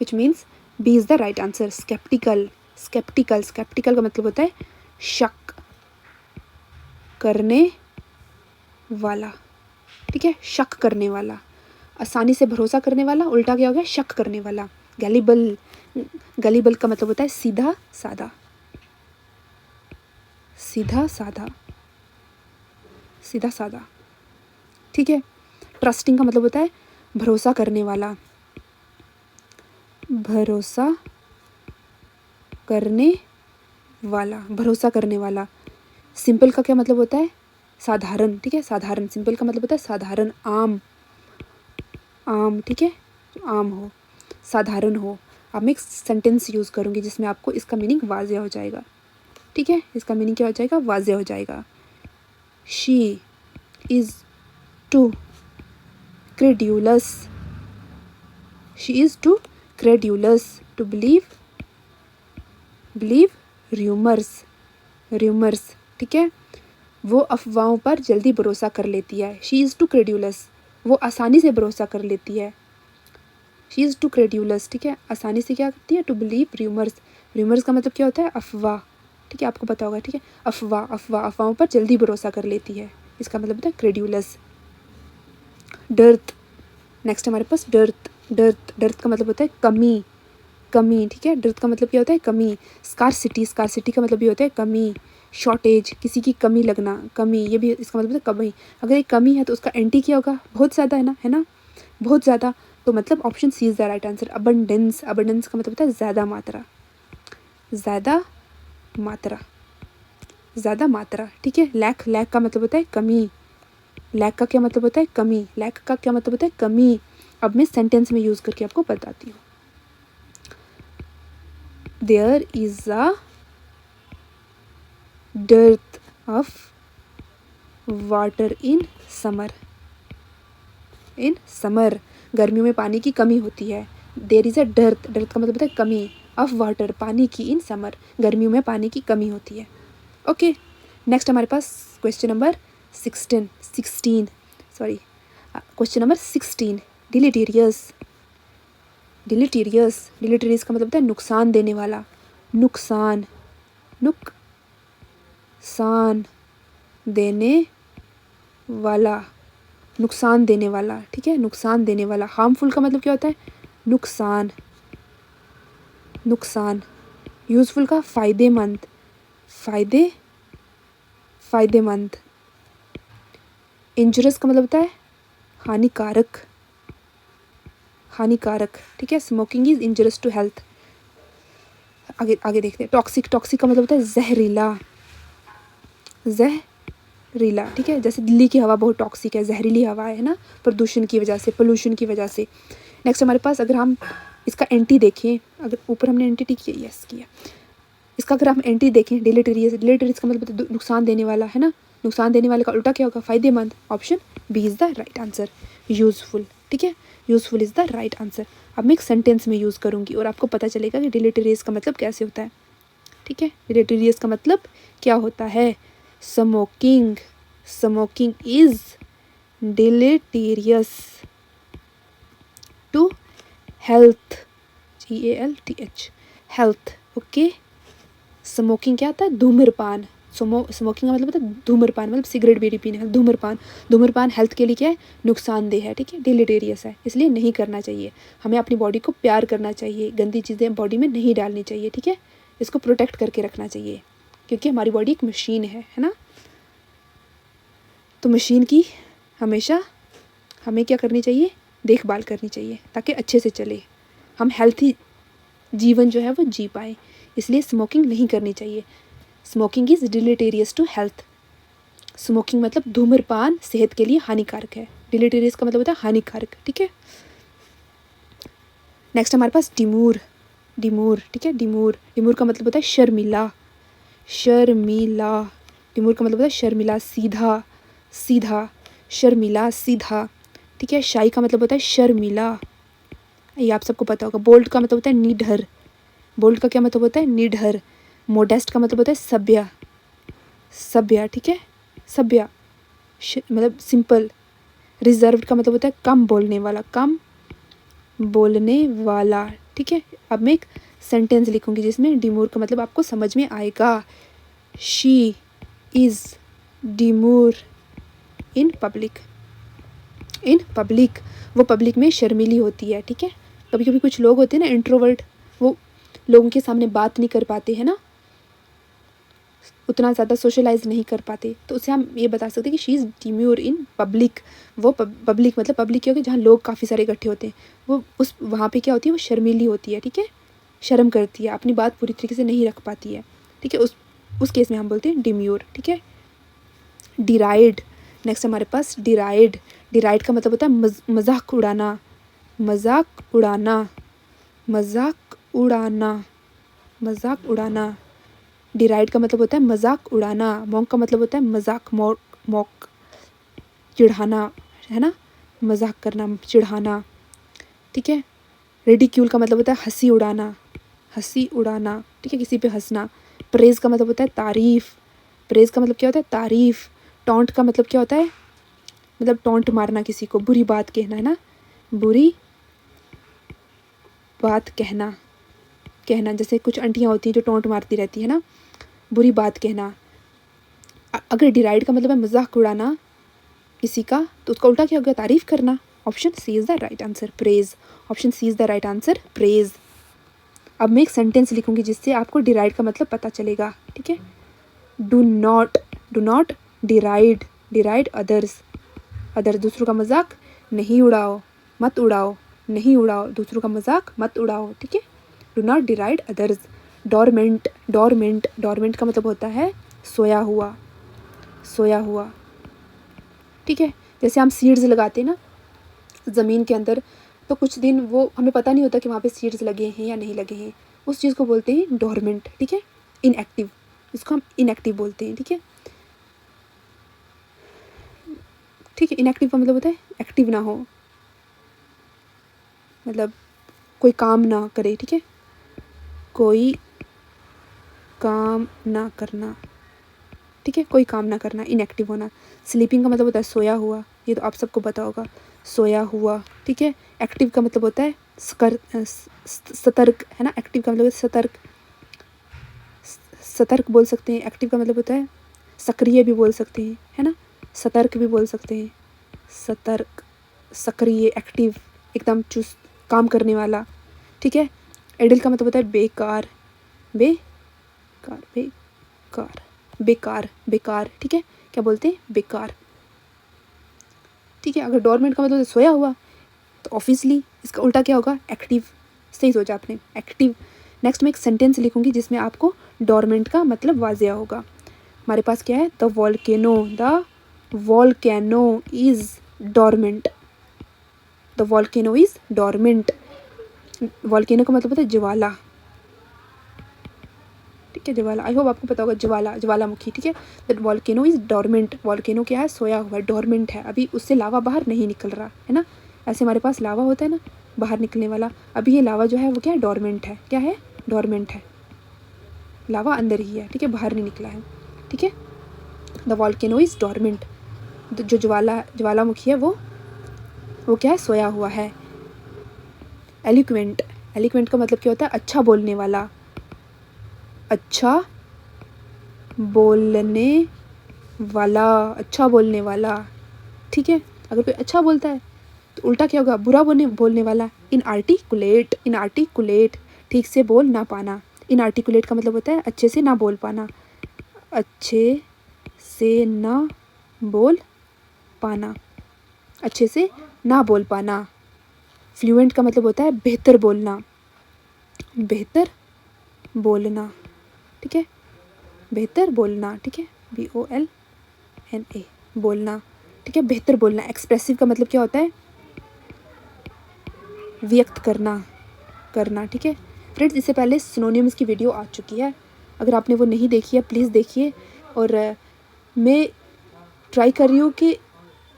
which means B is the right answer. Sceptical, sceptical, sceptical का मतलब होता है शक करने वाला, ठीक है, शक करने वाला। आसानी से भरोसा करने वाला, उल्टा क्या हो गया, शक करने वाला। गैलिबल, गलीबल का मतलब होता है सीधा साधा, सीधा साधा, सीधा साधा, ठीक है। ट्रस्टिंग का मतलब होता है भरोसा करने वाला, भरोसा करने वाला, भरोसा करने वाला। सिंपल का क्या मतलब होता है, साधारण, ठीक है, साधारण। सिंपल का मतलब होता है साधारण, आम, आम, ठीक है, जो आम हो, साधारण हो। अब मैं एक सेंटेंस यूज़ करूँगी जिसमें आपको इसका मीनिंग वाज़ेह हो जाएगा, ठीक है, इसका मीनिंग क्या हो जाएगा, वाज़ेह हो जाएगा। She is too credulous, she is too credulous to believe rumors, rumors, ठीक है, वो अफवाहों पर जल्दी भरोसा कर लेती है। she is too credulous, वो आसानी से भरोसा कर लेती है। she is too credulous, ठीक है, आसानी से क्या करती है, to believe rumors, rumors का मतलब क्या होता है, अफवाह, ठीक है, आपको पता होगा, ठीक है, अफवाह, अफवाह, अफवाहों पर जल्दी भरोसा कर लेती है, इसका मतलब होता है credulous। डर्थ, नेक्स्ट हमारे पास डर्थ, डर्थ, डर्थ का मतलब होता है कमी, कमी, ठीक है, डर्थ का मतलब क्या होता है, कमी। स्कार्सिटी, स्कार्सिटी का मतलब ये होता है कमी। शॉर्टेज, किसी की कमी लगना, कमी, ये भी इसका मतलब होता है कमी। अगर एक कमी है तो उसका एंटी क्या होगा, बहुत ज़्यादा है ना, बहुत ज़्यादा, तो मतलब option C is the right answer. Abundance, abundance का मतलब होता है ज़्यादा मात्रा, ज़्यादा मात्रा, ज़्यादा मात्रा, ठीक है। लैक, लैक का मतलब होता है कमी, लैक का क्या मतलब होता है, कमी, लैक का क्या मतलब होता है, कमी। अब मैं सेंटेंस में यूज़ करके आपको बताती हूँ। There is a dearth of water in summer, in summer, गर्मियों में पानी की कमी होती है। There is a dearth, dearth का मतलब होता है कमी, ऑफ वाटर, पानी की, इन समर, गर्मियों में पानी की कमी होती है। ओके, नेक्स्ट हमारे पास question number 16, sorry, question number 16, deleterious, deleterious, deleterious का मतलब होता है नुकसान देने वाला, नुकसान, नुकसान देने वाला, नुकसान देने वाला, ठीक है, नुकसान देने वाला। हार्मफुल का मतलब क्या होता है, नुकसान, नुकसान। यूज़फुल का फ़ायदेमंद, फ़ायदे, फ़ायदेमंद। इंजurious का मतलब होता है हानिकारक, हानिकारक, ठीक है। Smoking is injurious to health. आगे आगे देखते हैं। टॉक्सिक, टॉक्सिक का मतलब होता है जहरीला, जहरीला, ठीक है, जैसे दिल्ली की हवा बहुत टॉक्सिक है, जहरीली हवा है ना, प्रदूषण की वजह से, पोल्यूशन की वजह से। नेक्स्ट हमारे पास अगर हम इसका एंटी देखें, अगर ऊपर हमने एंटी टिक किया, यस किया, इसका अगर हम एंटी देखें, डिलीटेरियस, डिलीटेरियस का मतलब नुकसान देने वाला है ना, नुकसान देने वाले का उल्टा क्या होगा, फ़ायदेमंद। Option B is the right answer. Useful, ठीक है, useful is the right answer. अब मैं एक सेंटेंस में यूज़ करूँगी और आपको पता चलेगा कि डिलीटेरियस का मतलब कैसे होता है, ठीक है। डिलीटेरियस का मतलब क्या होता है, smoking, smoking is deleterious to health, GALTH, health, okay, smoking क्या होता है? धूम्रपान। स्मोकिंग का मतलब होता है धूम्रपान, मतलब सिगरेट बीड़ी पीना। धूम्रपान, धूम्रपान हेल्थ के लिए क्या है? नुकसानदेह है, ठीक है, डिलीटेरियस है, इसलिए नहीं करना चाहिए। हमें अपनी बॉडी को प्यार करना चाहिए, गंदी चीज़ें बॉडी में नहीं डालनी चाहिए, ठीक है, इसको प्रोटेक्ट करके रखना चाहिए, क्योंकि हमारी बॉडी एक मशीन है ना। तो मशीन की हमेशा हमें क्या करनी चाहिए? देखभाल करनी चाहिए, ताकि अच्छे से चले, हम हेल्थी जीवन जो है वो जी पाए। इसलिए स्मोकिंग नहीं करनी चाहिए। Smoking is deleterious to health. Smoking मतलब धूम्रपान सेहत के लिए हानिकारक है। डिलीटेरियस का मतलब होता है हानिकारक, ठीक है। नेक्स्ट हमारे पास डिमूर। डिमूर, ठीक है, डिमूर। डिमूर का मतलब होता है शर्मिला। शर्मिला, डिमूर का मतलब होता है शर्मिला, सीधा, सीधा, शर्मिला, सीधा, ठीक है। शाई का मतलब होता है शर्मिला, ये आप सबको पता होगा। बोल्ड का मतलब होता है निडर। बोल्ड का क्या मतलब होता है? निडर। मोडेस्ट का मतलब होता है सभ्य, सभ्य, ठीक है, सभ्य, मतलब सिंपल। रिजर्व्ड का मतलब होता है कम बोलने वाला, कम बोलने वाला, ठीक है। अब मैं एक सेंटेंस लिखूंगी जिसमें डिमूर का मतलब आपको समझ में आएगा। She is demure in public. In public, वो पब्लिक में शर्मीली होती है, ठीक है। कभी कभी कुछ लोग होते हैं ना इंट्रोवर्ट, वो लोगों के सामने बात नहीं कर पाते हैं ना, उतना ज़्यादा सोशलाइज नहीं कर पाते, तो उससे हम ये बता सकते हैं कि शी इज़ डिम्यूर इन पब्लिक। वो पब्लिक मतलब पब्लिक क्या होगी? जहाँ लोग काफ़ी सारे इकट्ठे होते हैं, वो उस वहाँ पे क्या होती है? वो शर्मीली होती है, ठीक है, शर्म करती है, अपनी बात पूरी तरीके से नहीं रख पाती है, ठीक है। उस केस में हम बोलते हैं डिम्यूर, ठीक है। डिराइड, नेक्स्ट हमारे पास डिराइड। डिराइड का मतलब होता है मजाक उड़ाना, मजाक उड़ाना, मजाक उड़ाना, मजाक उड़ाना। डिराइड का मतलब होता है मजाक उड़ाना। मॉक का मतलब होता है मजाक, मॉक, मॉक, चिढ़ाना, है ना, मजाक करना, चिढ़ाना, ठीक है। रिडिक्यूल का मतलब होता है हंसी उड़ाना, हंसी उड़ाना, ठीक है, किसी पे हंसना। प्रेज का मतलब होता है तारीफ। प्रेज का मतलब क्या होता है? तारीफ। टॉन्ट का मतलब क्या होता है? मतलब टॉन्ट मारना, किसी को बुरी बात कहना, है ना, बुरी बात कहना, कहना। जैसे कुछ आंटियाँ होती हैं जो टॉन्ट मारती रहती है ना, बुरी बात कहना। अगर डिराइड का मतलब है मजाक उड़ाना किसी का, तो उसका उल्टा क्या होगा? तारीफ करना। Option C is the right answer, praise. Option C is the right answer, praise. अब मैं एक सेंटेंस लिखूंगी जिससे आपको डिराइड का मतलब पता चलेगा, ठीक है। Do not deride, deride others. Other, दूसरों का मजाक नहीं उड़ाओ, मत उड़ाओ, नहीं उड़ाओ, दूसरों का मजाक मत उड़ाओ, ठीक है। Do not deride others. Dormant, dormant, dormant का मतलब होता है सोया हुआ, सोया हुआ, ठीक है। जैसे हम सीड्स लगाते हैं ना ज़मीन के अंदर, तो कुछ दिन वो हमें पता नहीं होता कि वहाँ पे सीड्स लगे हैं या नहीं लगे हैं, उस चीज़ को बोलते हैं डोरमेंट, ठीक है, इनएक्टिव, इसको हम इनएक्टिव बोलते हैं, ठीक है, ठीक है। इनएक्टिव का मतलब होता है एक्टिव ना हो, मतलब कोई काम ना करे, ठीक है, कोई काम ना करना, ठीक है, कोई काम ना करना, इनएक्टिव होना। स्लीपिंग का मतलब होता है सोया हुआ, ये तो आप सबको पता होगा, सोया हुआ, ठीक है। एक्टिव का मतलब होता है सतर्क, है ना, एक्टिव का मतलब होता है सतर्क, सतर्क बोल सकते हैं। एक्टिव का मतलब होता है सक्रिय भी बोल सकते हैं, है ना, सतर्क भी बोल सकते हैं, सतर्क, सक्रिय, एक्टिव, एकदम चुस्त, काम करने वाला, ठीक है। एडल का मतलब होता है बेकार, बेकार, बेकार, बेकार, बेकार, ठीक है, क्या बोलते हैं? बेकार, ठीक है। अगर डोरमेंट का मतलब है सोया हुआ, तो ऑब्वियसली इसका उल्टा क्या होगा? एक्टिव। सही सोचा आपने, एक्टिव। नेक्स्ट मैं एक सेंटेंस लिखूंगी जिसमें आपको डोरमेंट का मतलब वाजिया होगा। हमारे पास क्या है? The volcano is dormant, the volcano is dormant. Volcano का मतलब होता है ज्वाला, ठीक है, ज्वाला। आई होप आपको पता होगा, ज्वाला, ज्वालामुखी, ठीक है। That volcano is dormant. Volcano क्या है? सोया हुआ है, डोरमेंट है, अभी उससे लावा बाहर नहीं निकल रहा है ना। ऐसे हमारे पास लावा होता है ना बाहर निकलने वाला, अभी ये लावा जो है वो क्या है? डोरमेंट है। क्या है? डोरमेंट है, लावा अंदर ही है, ठीक है, बाहर नहीं निकला है, ठीक है। द वॉल्केनो इज़ डोरमेंट, जो ज्वालामुखी है वो क्या है? सोया हुआ है। एलिक्वेंट, एलिक्वेंट का मतलब क्या होता है? अच्छा बोलने वाला, अच्छा बोलने वाला, अच्छा बोलने वाला, ठीक है। अगर कोई अच्छा बोलता है तो उल्टा क्या होगा, बुरा बोलने वाला। इनआर्टिकुलेट, इनआर्टिकुलेट, ठीक से बोल ना पाना। इनआर्टिकुलेट का मतलब होता है अच्छे से ना बोल पाना, अच्छे से ना बोल पाना, अच्छे से ना बोल पाना। फ्लुएंट का मतलब होता है बेहतर बोलना, बेहतर बोलना, ठीक है, बेहतर बोलना, ठीक है, BOLNA, बोलना, ठीक है, बेहतर बोलना। एक्सप्रेसिव का मतलब क्या होता है, व्यक्त करना, करना, ठीक है। फ्रेंड्स, इससे पहले सिनोनिम्स की वीडियो आ चुकी है, अगर आपने वो नहीं देखी है प्लीज़ देखिए। और मैं ट्राई कर रही हूँ कि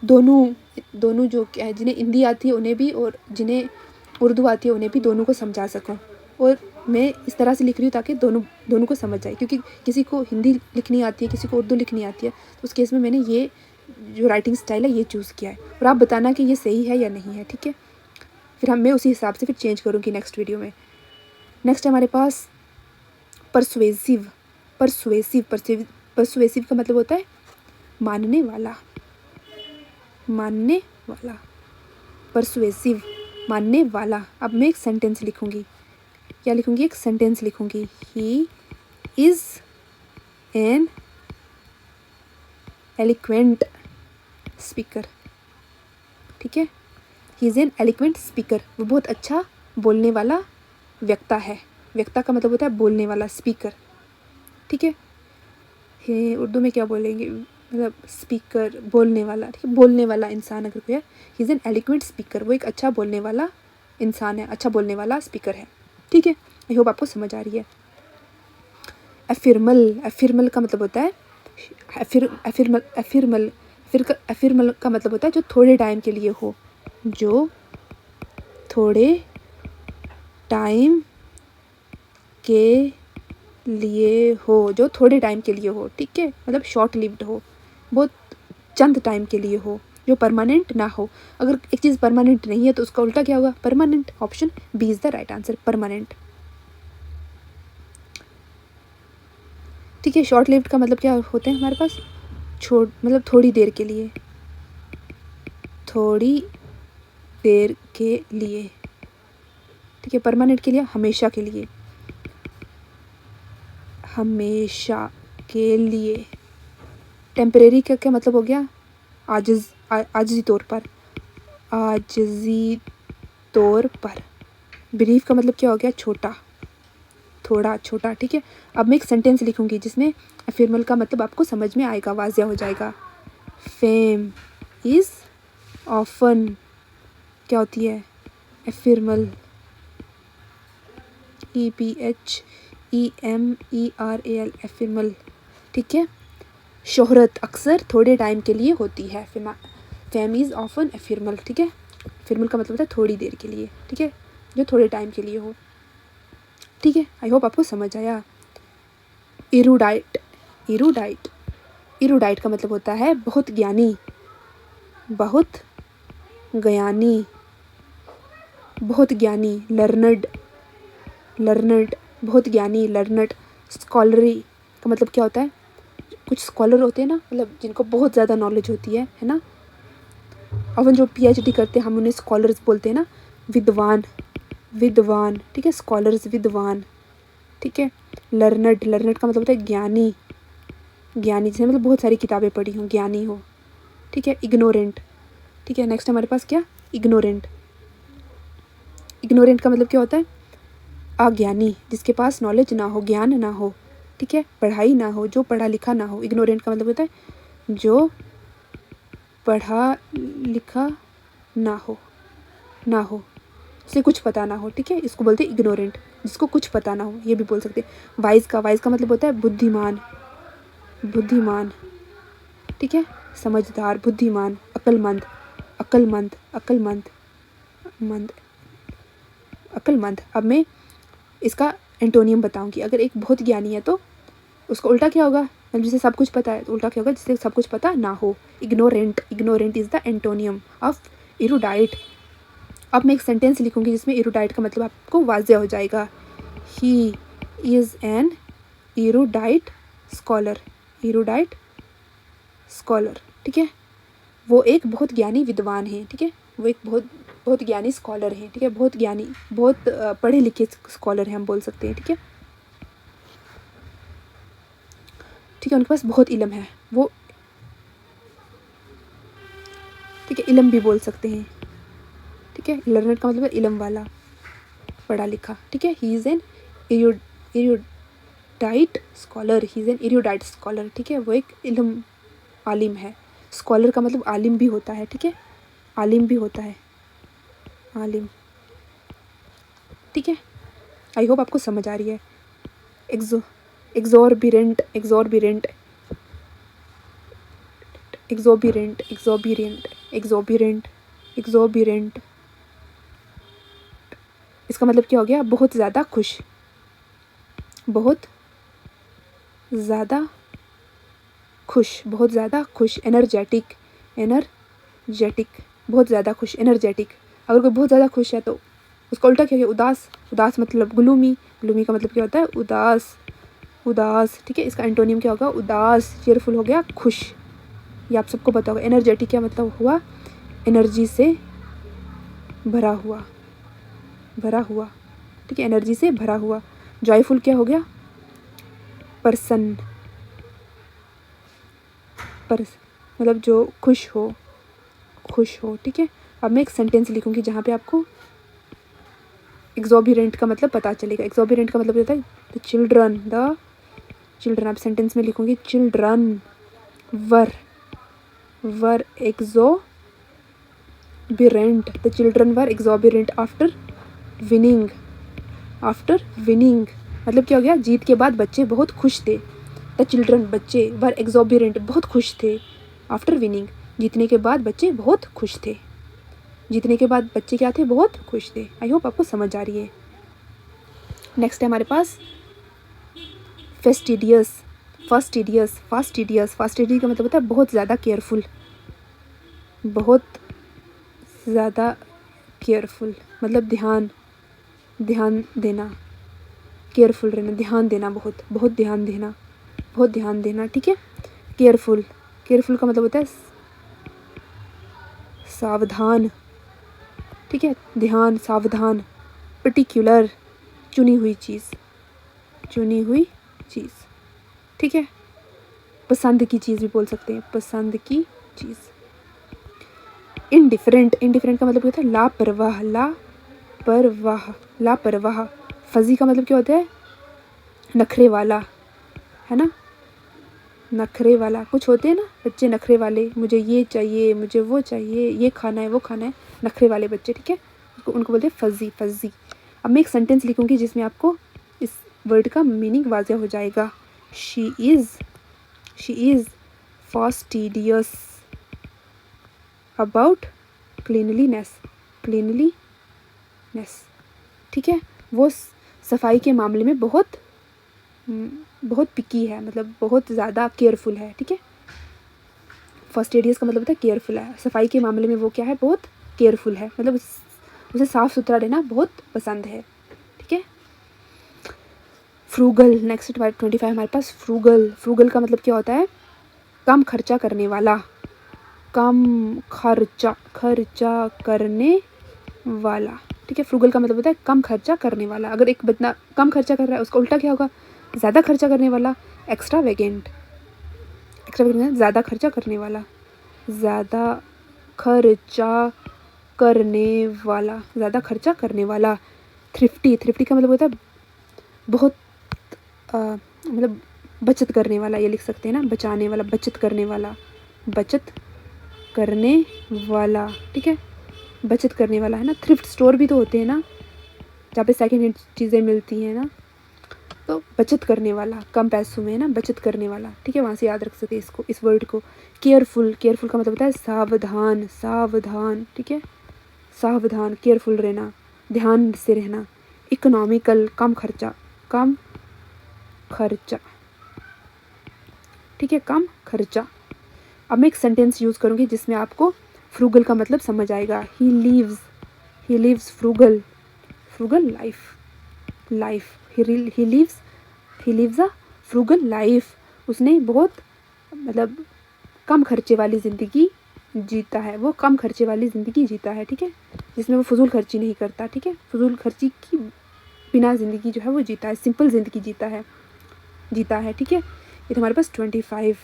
दोनों जो क्या है, जिन्हें हिंदी आती है उन्हें भी और जिन्हें उर्दू आती है उन्हें भी, दोनों को समझा सकूँ। और मैं इस तरह से लिख रही हूँ ताकि दोनों को समझ जाए, क्योंकि किसी को हिंदी लिखनी आती है, किसी को उर्दू लिखनी आती है, तो उस केस में मैंने ये जो राइटिंग स्टाइल है ये चूज़ किया है। और आप बताना कि ये सही है या नहीं है, ठीक है। फिर मैं उसी हिसाब से फिर चेंज करूँगी नेक्स्ट वीडियो में। नेक्स्ट है हमारे पास परसुएसिव। परसुएसिव परसुएसिव परसुएसिव का मतलब होता है मानने वाला, मानने वाला, परसुएसिव, मानने वाला। अब मैं एक सेंटेंस लिखूँगी, क्या लिखूँगी, एक सेंटेंस लिखूँगी। ही इज़ एन एलिक्वेंट स्पीकर, ठीक है, he is N eloquent speaker, वो बहुत अच्छा बोलने वाला वक्ता है। वक्ता का मतलब होता है बोलने वाला, स्पीकर, ठीक है। उर्दू में क्या बोलेंगे, मतलब स्पीकर, बोलने वाला, ठीक है, बोलने वाला इंसान अगर कोई है, he is N eloquent speaker, वो एक अच्छा बोलने वाला इंसान है, अच्छा बोलने वाला स्पीकर है, ठीक है। आई होप आपको समझ आ रही है। एफिर्मल, एफिर्मल का मतलब होता है एफिर्मल का मतलब होता है जो थोड़े टाइम के लिए हो, जो थोड़े टाइम के लिए हो, जो थोड़े टाइम के लिए हो, ठीक है, मतलब शॉर्ट लिव्ड हो, बहुत चंद टाइम के लिए हो, जो परमानेंट ना हो। अगर एक चीज़ परमानेंट नहीं है तो उसका उल्टा क्या होगा, permanent. Option B is the right answer, permanent, ठीक है। शॉर्ट लिव्ड का मतलब क्या होते हैं हमारे पास, मतलब थोड़ी देर के लिए, थोड़ी देर के लिए, ठीक है। परमानेंट के लिए हमेशा के लिए, हमेशा के लिए। टेम्परेरी का क्या मतलब हो गया, आजिज़ी तौर पर, आजिज़ी तौर पर। ब्रीफ का मतलब क्या हो गया, छोटा, थोड़ा छोटा, ठीक है। अब मैं एक सेंटेंस लिखूंगी जिसमें एफिर्मल का मतलब आपको समझ में आएगा, वाज़िया हो जाएगा। फेम इज़ ऑफन, क्या होती है, एफिर्मल, EPHEMERAL, एफिर्मल, ठीक है। शोहरत अक्सर थोड़े टाइम के लिए होती है, फेम इज़ ऑफन एफिर्मल, ठीक है। एफिर्मल का मतलब होता है थोड़ी देर के लिए, ठीक है, जो थोड़े टाइम के लिए हो, ठीक है। आई होप आपको समझ आया। इरूडाइट, इरूडाइट, इरूडाइट का मतलब होता है बहुत ज्ञानी, बहुत ज्ञानी, बहुत ज्ञानी। लर्नड, लर्नड, बहुत ज्ञानी, लर्नड। स्कॉलरी का मतलब क्या होता है, कुछ स्कॉलर होते हैं ना, मतलब जिनको बहुत ज़्यादा नॉलेज होती है ना। अपन जो PhD करते हैं हम उन्हें स्कॉलर्स बोलते हैं ना, विद्वान, विद्वान, ठीक है, स्कॉलर्स, विद्वान, ठीक है। लर्नड, लर्नड का मतलब होता है ज्ञानी, ज्ञानी जिसने मतलब बहुत सारी किताबें पढ़ी हों, ज्ञानी हो, ठीक है। इग्नोरेंट, ठीक है। नेक्स्ट हमारे पास क्या, इग्नोरेंट। इग्नोरेंट का मतलब क्या होता है, अज्ञानी, जिसके पास नॉलेज ना हो, ज्ञान ना हो, ठीक है, पढ़ाई ना हो, जो पढ़ा लिखा ना हो। इग्नोरेंट का मतलब होता है जो पढ़ा लिखा ना हो, ना हो, उसे कुछ पता ना हो, ठीक है, इसको बोलते हैं इग्नोरेंट, जिसको कुछ पता ना हो, ये भी बोल सकते हैं। वाइज का, वाइज का मतलब होता है बुद्धिमान, बुद्धिमान, ठीक है, समझदार, बुद्धिमान। अक्लमंद, अक्लमंद, अक्लमंद, मंद, अक्लमंद। अब मैं इसका एंटोनियम बताऊंगी। अगर एक बहुत ज्ञानी है तो उसका उल्टा क्या होगा, मतलब जिसे सब कुछ पता है तो उल्टा क्या होगा, जिसे सब कुछ पता ना हो। Ignorant, ignorant is the antonym of erudite. अब मैं एक सेंटेंस लिखूंगी जिसमें इरूडाइट का मतलब आपको वाज़िया हो जाएगा। He is an erudite scholar, erudite scholar, ठीक है। वो एक बहुत ज्ञानी विद्वान है, ठीक है। वो एक बहुत बहुत ज्ञानी स्कॉलर है, ठीक है। बहुत ज्ञानी, बहुत पढ़े लिखे स्कॉलर है, हम बोल सकते हैं, ठीक है। ठीक है, उनके पास बहुत इल्म है वो, ठीक है। इल्म भी बोल सकते हैं, ठीक है। लर्नर का मतलब है इल्म वाला, पढ़ा लिखा, ठीक है। He is N erudite scholar, he is N erudite scholar, ठीक है। वो एक इल्म आलिम है। स्कॉलर का मतलब आलिम भी होता है, ठीक है। आलिम भी होता है, आलिम, ठीक है। आई होप आपको समझ आ रही है। एग्जॉर्बिरेंट, एग्जॉर्बिरेंट, एग्जॉर्बिरेंट, एग्जॉर्बिरेंट, एग्जॉर्बिरेंट, एग्जॉर्बिरेंट, इसका मतलब क्या हो गया? बहुत ज़्यादा खुश, बहुत ज़्यादा खुश, बहुत ज़्यादा खुश। एनर्जेटिक, एनर्जेटिक, बहुत ज़्यादा खुश, एनर्जेटिक। अगर कोई बहुत ज़्यादा खुश है तो उसका उल्टा क्या है? उदास, उदास मतलब ग्लूमी, ग्लूमी का मतलब क्या होता है? उदास, उदास, ठीक है। इसका एंटोनियम क्या होगा? उदास। चेयरफुल हो गया खुश, ये आप सबको पता होगा। एनर्जेटिक क्या मतलब हुआ? एनर्जी से भरा हुआ, भरा हुआ, ठीक है। एनर्जी से भरा हुआ। जॉयफुल क्या हो गया? प्रसन्न, पर मतलब जो खुश हो, खुश हो, ठीक है। अब मैं एक सेंटेंस लिखूंगी जहाँ पे आपको एग्जॉर्बिरेंट का मतलब पता चलेगा। एग्जॉर्बिरेंट का मतलब होता है द चिल्ड्रन, द चिल्ड्रन। आप सेंटेंस में लिखूंगी children were exorbitant, the children were exorbitant after winning, after winning मतलब क्या हो गया? जीत के बाद बच्चे बहुत खुश थे। द चिल्ड्रन, बच्चे, वर exorbitant बहुत खुश थे। आफ्टर विनिंग, जीतने के बाद बच्चे बहुत खुश थे। जीतने के बाद बच्चे क्या थे? बहुत खुश थे। आई होप आपको समझ आ रही है। नेक्स्ट है हमारे पास फेस्टिडियस, फास्टिडियस, फास्टिडियस। फास्टिडियस का मतलब होता है बहुत ज़्यादा केयरफुल, बहुत ज़्यादा केयरफुल मतलब ध्यान, ध्यान देना, केयरफुल रहना, ध्यान देना, बहुत बहुत ध्यान देना, बहुत ध्यान देना, ठीक है। केयरफुल, केयरफुल का मतलब होता है सावधान, ठीक है। ध्यान, सावधान। पर्टिकुलर, चुनी हुई चीज़, चुनी हुई चीज़, ठीक है। पसंद की चीज़ भी बोल सकते हैं, पसंद की चीज़। इनडिफरेंट, इनडिफरेंट का मतलब होता है लापरवाह, लापरवाह, लापरवाह। फजी का मतलब क्या होता है? नखरे वाला, है ना। नखरे वाला, कुछ होते हैं ना बच्चे नखरे वाले, मुझे ये चाहिए, मुझे वो चाहिए, ये खाना है, वो खाना है, नखरे वाले बच्चे, ठीक है। उनको बोलते हैं फजी, फजी। अब मैं एक सेंटेंस लिखूंगी जिसमें आपको इस वर्ड का मीनिंग वाज़ह हो जाएगा। She is fastidious about cleanliness, cleanliness, ठीक है। वो सफाई के मामले में बहुत बहुत पिकी है, मतलब बहुत ज़्यादा केयरफुल है, ठीक है। फास्टिडियस का मतलब होता है केयरफुल है। सफाई के मामले में वो क्या है? बहुत केयरफुल है, मतलब उसे साफ़ सुथरा रहना बहुत पसंद है, ठीक है। फ्रूगल, नेक्स्ट 25 हमारे पास फ्रूगल। फ्रूगल का मतलब क्या होता है? कम खर्चा करने वाला, कम खर्चा, खर्चा करने वाला, ठीक है। फ्रूगल का मतलब होता है कम खर्चा करने वाला। अगर एक बंदा कम खर्चा कर रहा है, उसका उल्टा क्या होगा? ज़्यादा खर्चा करने वाला, एक्स्ट्रावेगेंट, एक्स्ट्रावेगेंट ज़्यादा खर्चा करने वाला, ज़्यादा खर्चा करने वाला, ज़्यादा खर्चा करने वाला। थ्रिफ्टी, थ्रिफ्टी का मतलब होता है बहुत मतलब बचत करने वाला, ये लिख सकते हैं ना, बचाने वाला, बचत करने वाला, बचत करने वाला, ठीक है। बचत करने वाला, है ना। थ्रिफ्ट स्टोर भी तो होते हैं ना, जहाँ पे सेकेंड हैंड चीज़ें मिलती हैं ना। तो बचत करने वाला, कम पैसों में ना, बचत करने वाला, ठीक है। वहाँ से याद रख सकते हैं इसको, इस वर्ड को। केयरफुल, केयरफुल का मतलब होता है सावधान, सावधान, ठीक है। सावधान, केयरफुल रहना, ध्यान से रहना। इकोनॉमिकल, कम खर्चा, कम खर्चा, ठीक है, कम खर्चा। अब मैं एक सेंटेंस यूज़ करूँगी जिसमें आपको फ्रूगल का मतलब समझ आएगा। He lives frugal, frugal life, life. He lives a frugal life. उसने बहुत मतलब कम खर्चे वाली ज़िंदगी जीता है, वो कम खर्चे वाली ज़िंदगी जीता है, ठीक है, जिसमें वो फजूल खर्ची नहीं करता, ठीक है, फजूल खर्ची की बिना ज़िंदगी जो है वो जीता है, सिंपल ज़िंदगी जीता है, ठीक है। ये तो हमारे पास 25।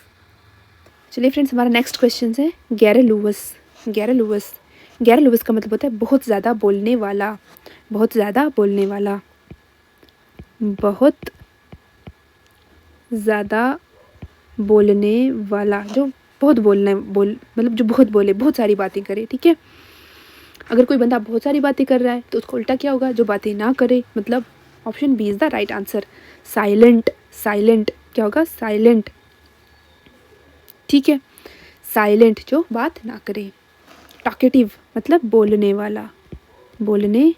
चलिए फ्रेंड्स, हमारा नेक्स्ट क्वेश्चन है गैरे लुईस। गैरे लुईस का मतलब होता है बहुत ज़्यादा बोलने वाला, बहुत ज़्यादा बोलने वाला, बहुत ज़्यादा बोलने वाला, जो बहुत मतलब जो बहुत बोले, बहुत सारी बातें करे, ठीक है। अगर कोई बंदा बहुत सारी बातें कर रहा है तो उसका उल्टा क्या होगा, जो बातें ना करे, मतलब option B is the right answer, silent. Silent क्या होगा, साइलेंट, ठीक है, साइलेंट जो बात ना करे। टॉकेटिव मतलब बोलने वाला, बोलने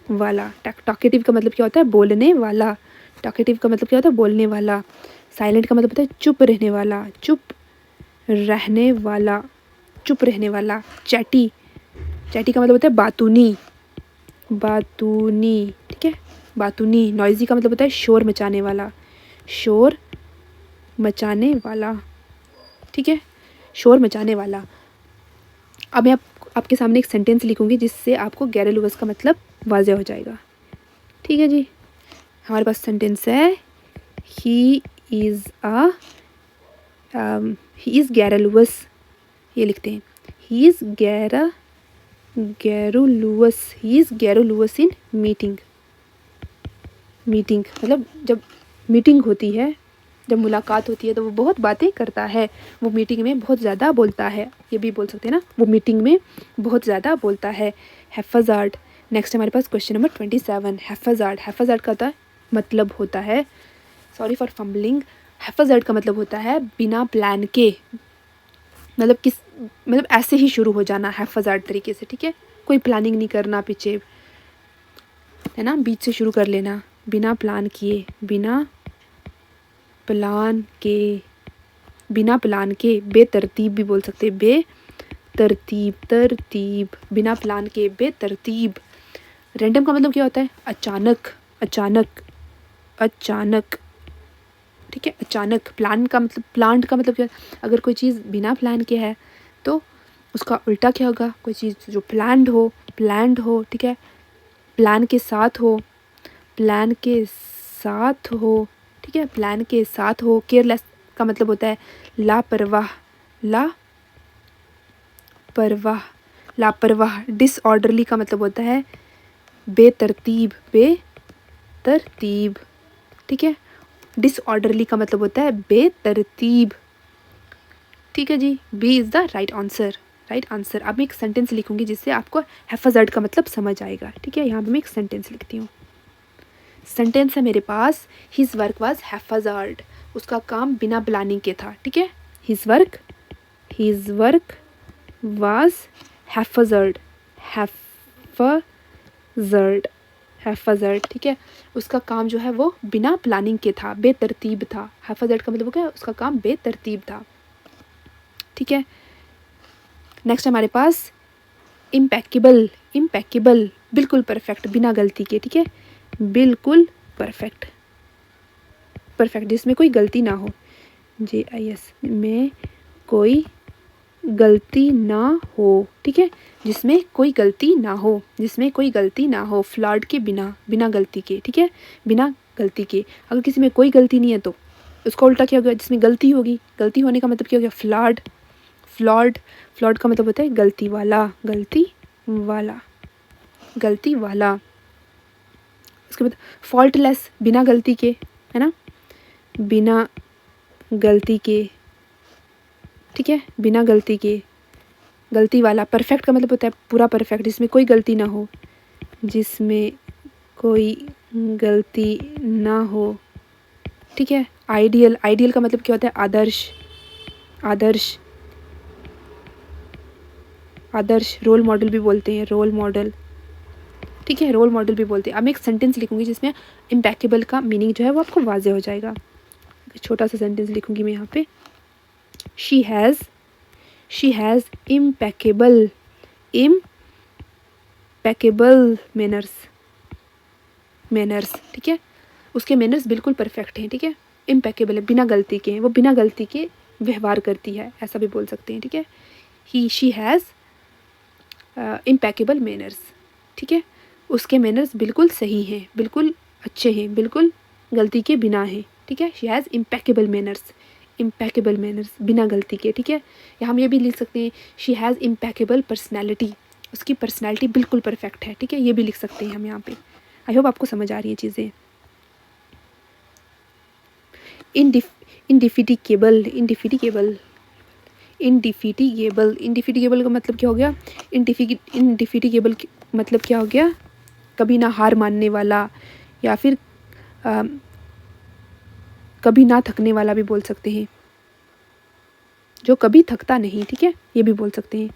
वाला। टॉकेटिव का मतलब क्या होता है, बोलने वाला। टॉकेटिव का मतलब क्या होता है, बोलने वाला। साइलेंट का मतलब होता है चुप रहने वाला, चुप रहने वाला, चुप रहने वाला। चैटी, चैटी का मतलब होता है बातूनी, बातूनी, ठीक है, बातूनी। नॉइजी का मतलब होता है शोर मचाने वाला, शोर मचाने वाला, ठीक है, शोर मचाने वाला। अब मैं आपके सामने एक सेंटेंस लिखूंगी जिससे आपको गैरे लुईस का मतलब वाज़ेह हो जाएगा, ठीक है जी। हमारे पास सेंटेंस है ही इज़ गैरे लुईस, ये लिखते हैं he is garrulous in meeting. Meeting मतलब जब मीटिंग होती है, जब मुलाकात होती है तो वो बहुत बातें करता है, वो मीटिंग में बहुत ज़्यादा बोलता है, ये भी बोल सकते हैं ना, वो मीटिंग में बहुत ज़्यादा बोलता है। हैफाज़ार्ड। नेक्स्ट हमारे पास क्वेश्चन नंबर 27। हैफाज़ार्ड, हैफाज़ार्ड का मतलब होता है, सॉरी फॉर फम्बलिंग, हैफाज़ार्ड का मतलब होता है बिना प्लान के, मतलब ऐसे ही शुरू हो जाना हैफाज़ार्ड तरीके से, ठीक है, कोई प्लानिंग नहीं करना पीछे, है ना, बीच से शुरू कर लेना, बिना प्लान किए, बिना प्लान के, बिना प्लान के। बेतरतीब भी बोल सकते हैं, बेतरतीब, तरतीब, बिना प्लान के, बेतरतीब। रैंडम का मतलब क्या होता है, अचानक, अचानक, अचानक, ठीक है, अचानक। प्लान का मतलब, प्लांट का मतलब क्या, अगर कोई चीज़ बिना प्लान के है तो उसका उल्टा क्या होगा, कोई चीज़ जो प्लान्ड हो, ठीक है, प्लान के साथ हो, प्लान के साथ हो, ठीक है, प्लान के साथ हो। केयरलेस का मतलब होता है लापरवाह, लापरवाह, लापरवाह। डिसऑर्डरली का मतलब होता है बेतरतीब, बेतरतीब, ठीक है, डिसऑर्डरली का मतलब होता है बेतरतीब, ठीक है जी। B is the right answer, right answer. अब मैं एक सेंटेंस लिखूंगी जिससे आपको हैफाज़ार्ड का मतलब समझ आएगा, ठीक है। यहाँ पे मैं एक सेंटेंस लिखती हूँ। सेंटेंस है मेरे पास, हिज वर्क वाज हैफाज़ार्ड, उसका काम बिना प्लानिंग के था, ठीक है। हिज वर्क वाज हैफाज़ार्ड, हैफाज़ार्ड, हैफाज़ार्ड, ठीक है, उसका काम जो है वो बिना प्लानिंग के था, बेतरतीब था। हैफाज़ार्ड का मतलब क्या है, उसका काम बेतरतीब था, ठीक है। नेक्स्ट हमारे पास इम्पैकेबल, इम्पैकेबल बिल्कुल परफेक्ट, बिना गलती के, ठीक है, बिल्कुल परफेक्ट, परफेक्ट जिसमें कोई गलती ना हो, JIS में कोई गलती ना हो, ठीक है, जिसमें कोई गलती ना हो, जिसमें कोई गलती ना हो। फ्लॉड के बिना, बिना गलती के, ठीक है, बिना गलती के। अगर किसी में कोई गलती नहीं है तो उसका उल्टा क्या होगा, जिसमें गलती होगी, गलती होने का मतलब क्या हो गया, फ्लॉड, फ्लॉड, फ्लॉड का मतलब होता है गलती वाला, गलती वाला, गलती वाला। उसके बाद फॉल्टलेस, बिना गलती के, है ना, बिना गलती के, ठीक है, बिना गलती के, गलती वाला। परफेक्ट का मतलब होता है पूरा परफेक्ट, जिसमें कोई गलती ना हो, जिसमें कोई गलती ना हो, ठीक है। आइडियल, आइडियल का मतलब क्या होता है, आदर्श, आदर्श, आदर्श। रोल मॉडल भी बोलते हैं, रोल मॉडल, ठीक है, रोल मॉडल भी बोलते हैं। अब मैं एक सेंटेंस लिखूंगी जिसमें इम्पैकेबल का मीनिंग जो है वो आपको वाज़ेह हो जाएगा। छोटा सा सेंटेंस लिखूंगी मैं यहाँ पे, she has impeccable, impeccable manners, manners, ठीक है, उसके मैनर्स बिल्कुल परफेक्ट हैं, ठीक है, इम्पेकेबल है, बिना गलती के, वो बिना गलती के व्यवहार करती है, ऐसा भी बोल सकते हैं, ठीक है। ही शी हैज़ इम्पेकेबल मैनर्स, ठीक है, उसके मैनर्स बिल्कुल सही हैं, बिल्कुल अच्छे हैं, बिल्कुल गलती के बिना हैं, ठीक है। She has impeccable manners, impeccable manners, बिना गलती के, ठीक है। या हम ये भी लिख सकते हैं शी हैज़ इम्पेकेबल पर्सनैलिटी, उसकी पर्सनैलिटी बिल्कुल परफेक्ट है, ठीक है, ये भी लिख सकते हैं हम यहाँ पे। आई होप आपको समझ आ रही है चीज़ें। इनडिफिटिकेबल, इनडिफिटिकेबल, इनडिफिटिकेबल, इनडिफिटिकेबल का मतलब क्या हो गया? इनडिफिटिकेबल मतलब क्या हो गया? कभी ना हार मानने वाला, या फिर कभी ना थकने वाला भी बोल सकते हैं, जो कभी थकता नहीं, ठीक है, ये भी बोल सकते हैं,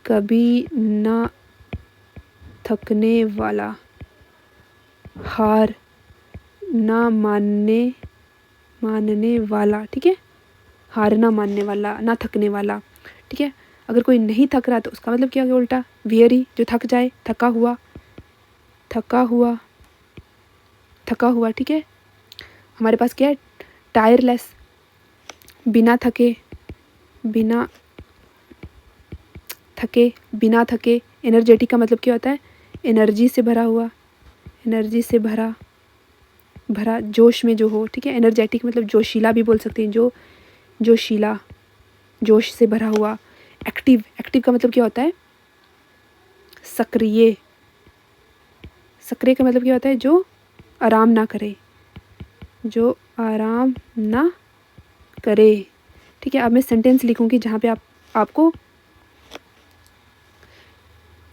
कभी ना थकने वाला, हार ना मानने वाला, ठीक है, हार ना मानने वाला, ना थकने वाला, ठीक है। अगर कोई नहीं थक रहा तो उसका मतलब क्या हो गया उल्टा? वियरी, जो थक जाए, थका हुआ, थका हुआ, थका हुआ, ठीक है। हमारे पास क्या है? टायरलेस, बिना थके, बिना थके, बिना थके। एनर्जेटिक का मतलब क्या होता है? एनर्जी से भरा हुआ, एनर्जी से भरा, भरा, जोश में जो हो, ठीक है। एनर्जेटिक मतलब जोशीला भी बोल सकते हैं, जोशीला, जोश से भरा हुआ। एक्टिव, एक्टिव का मतलब क्या होता है? सक्रिय, सक्रिय का मतलब क्या होता है? जो आराम ना करे, जो आराम ना करे, ठीक है। अब मैं सेंटेंस लिखूंगी जहाँ पे आपको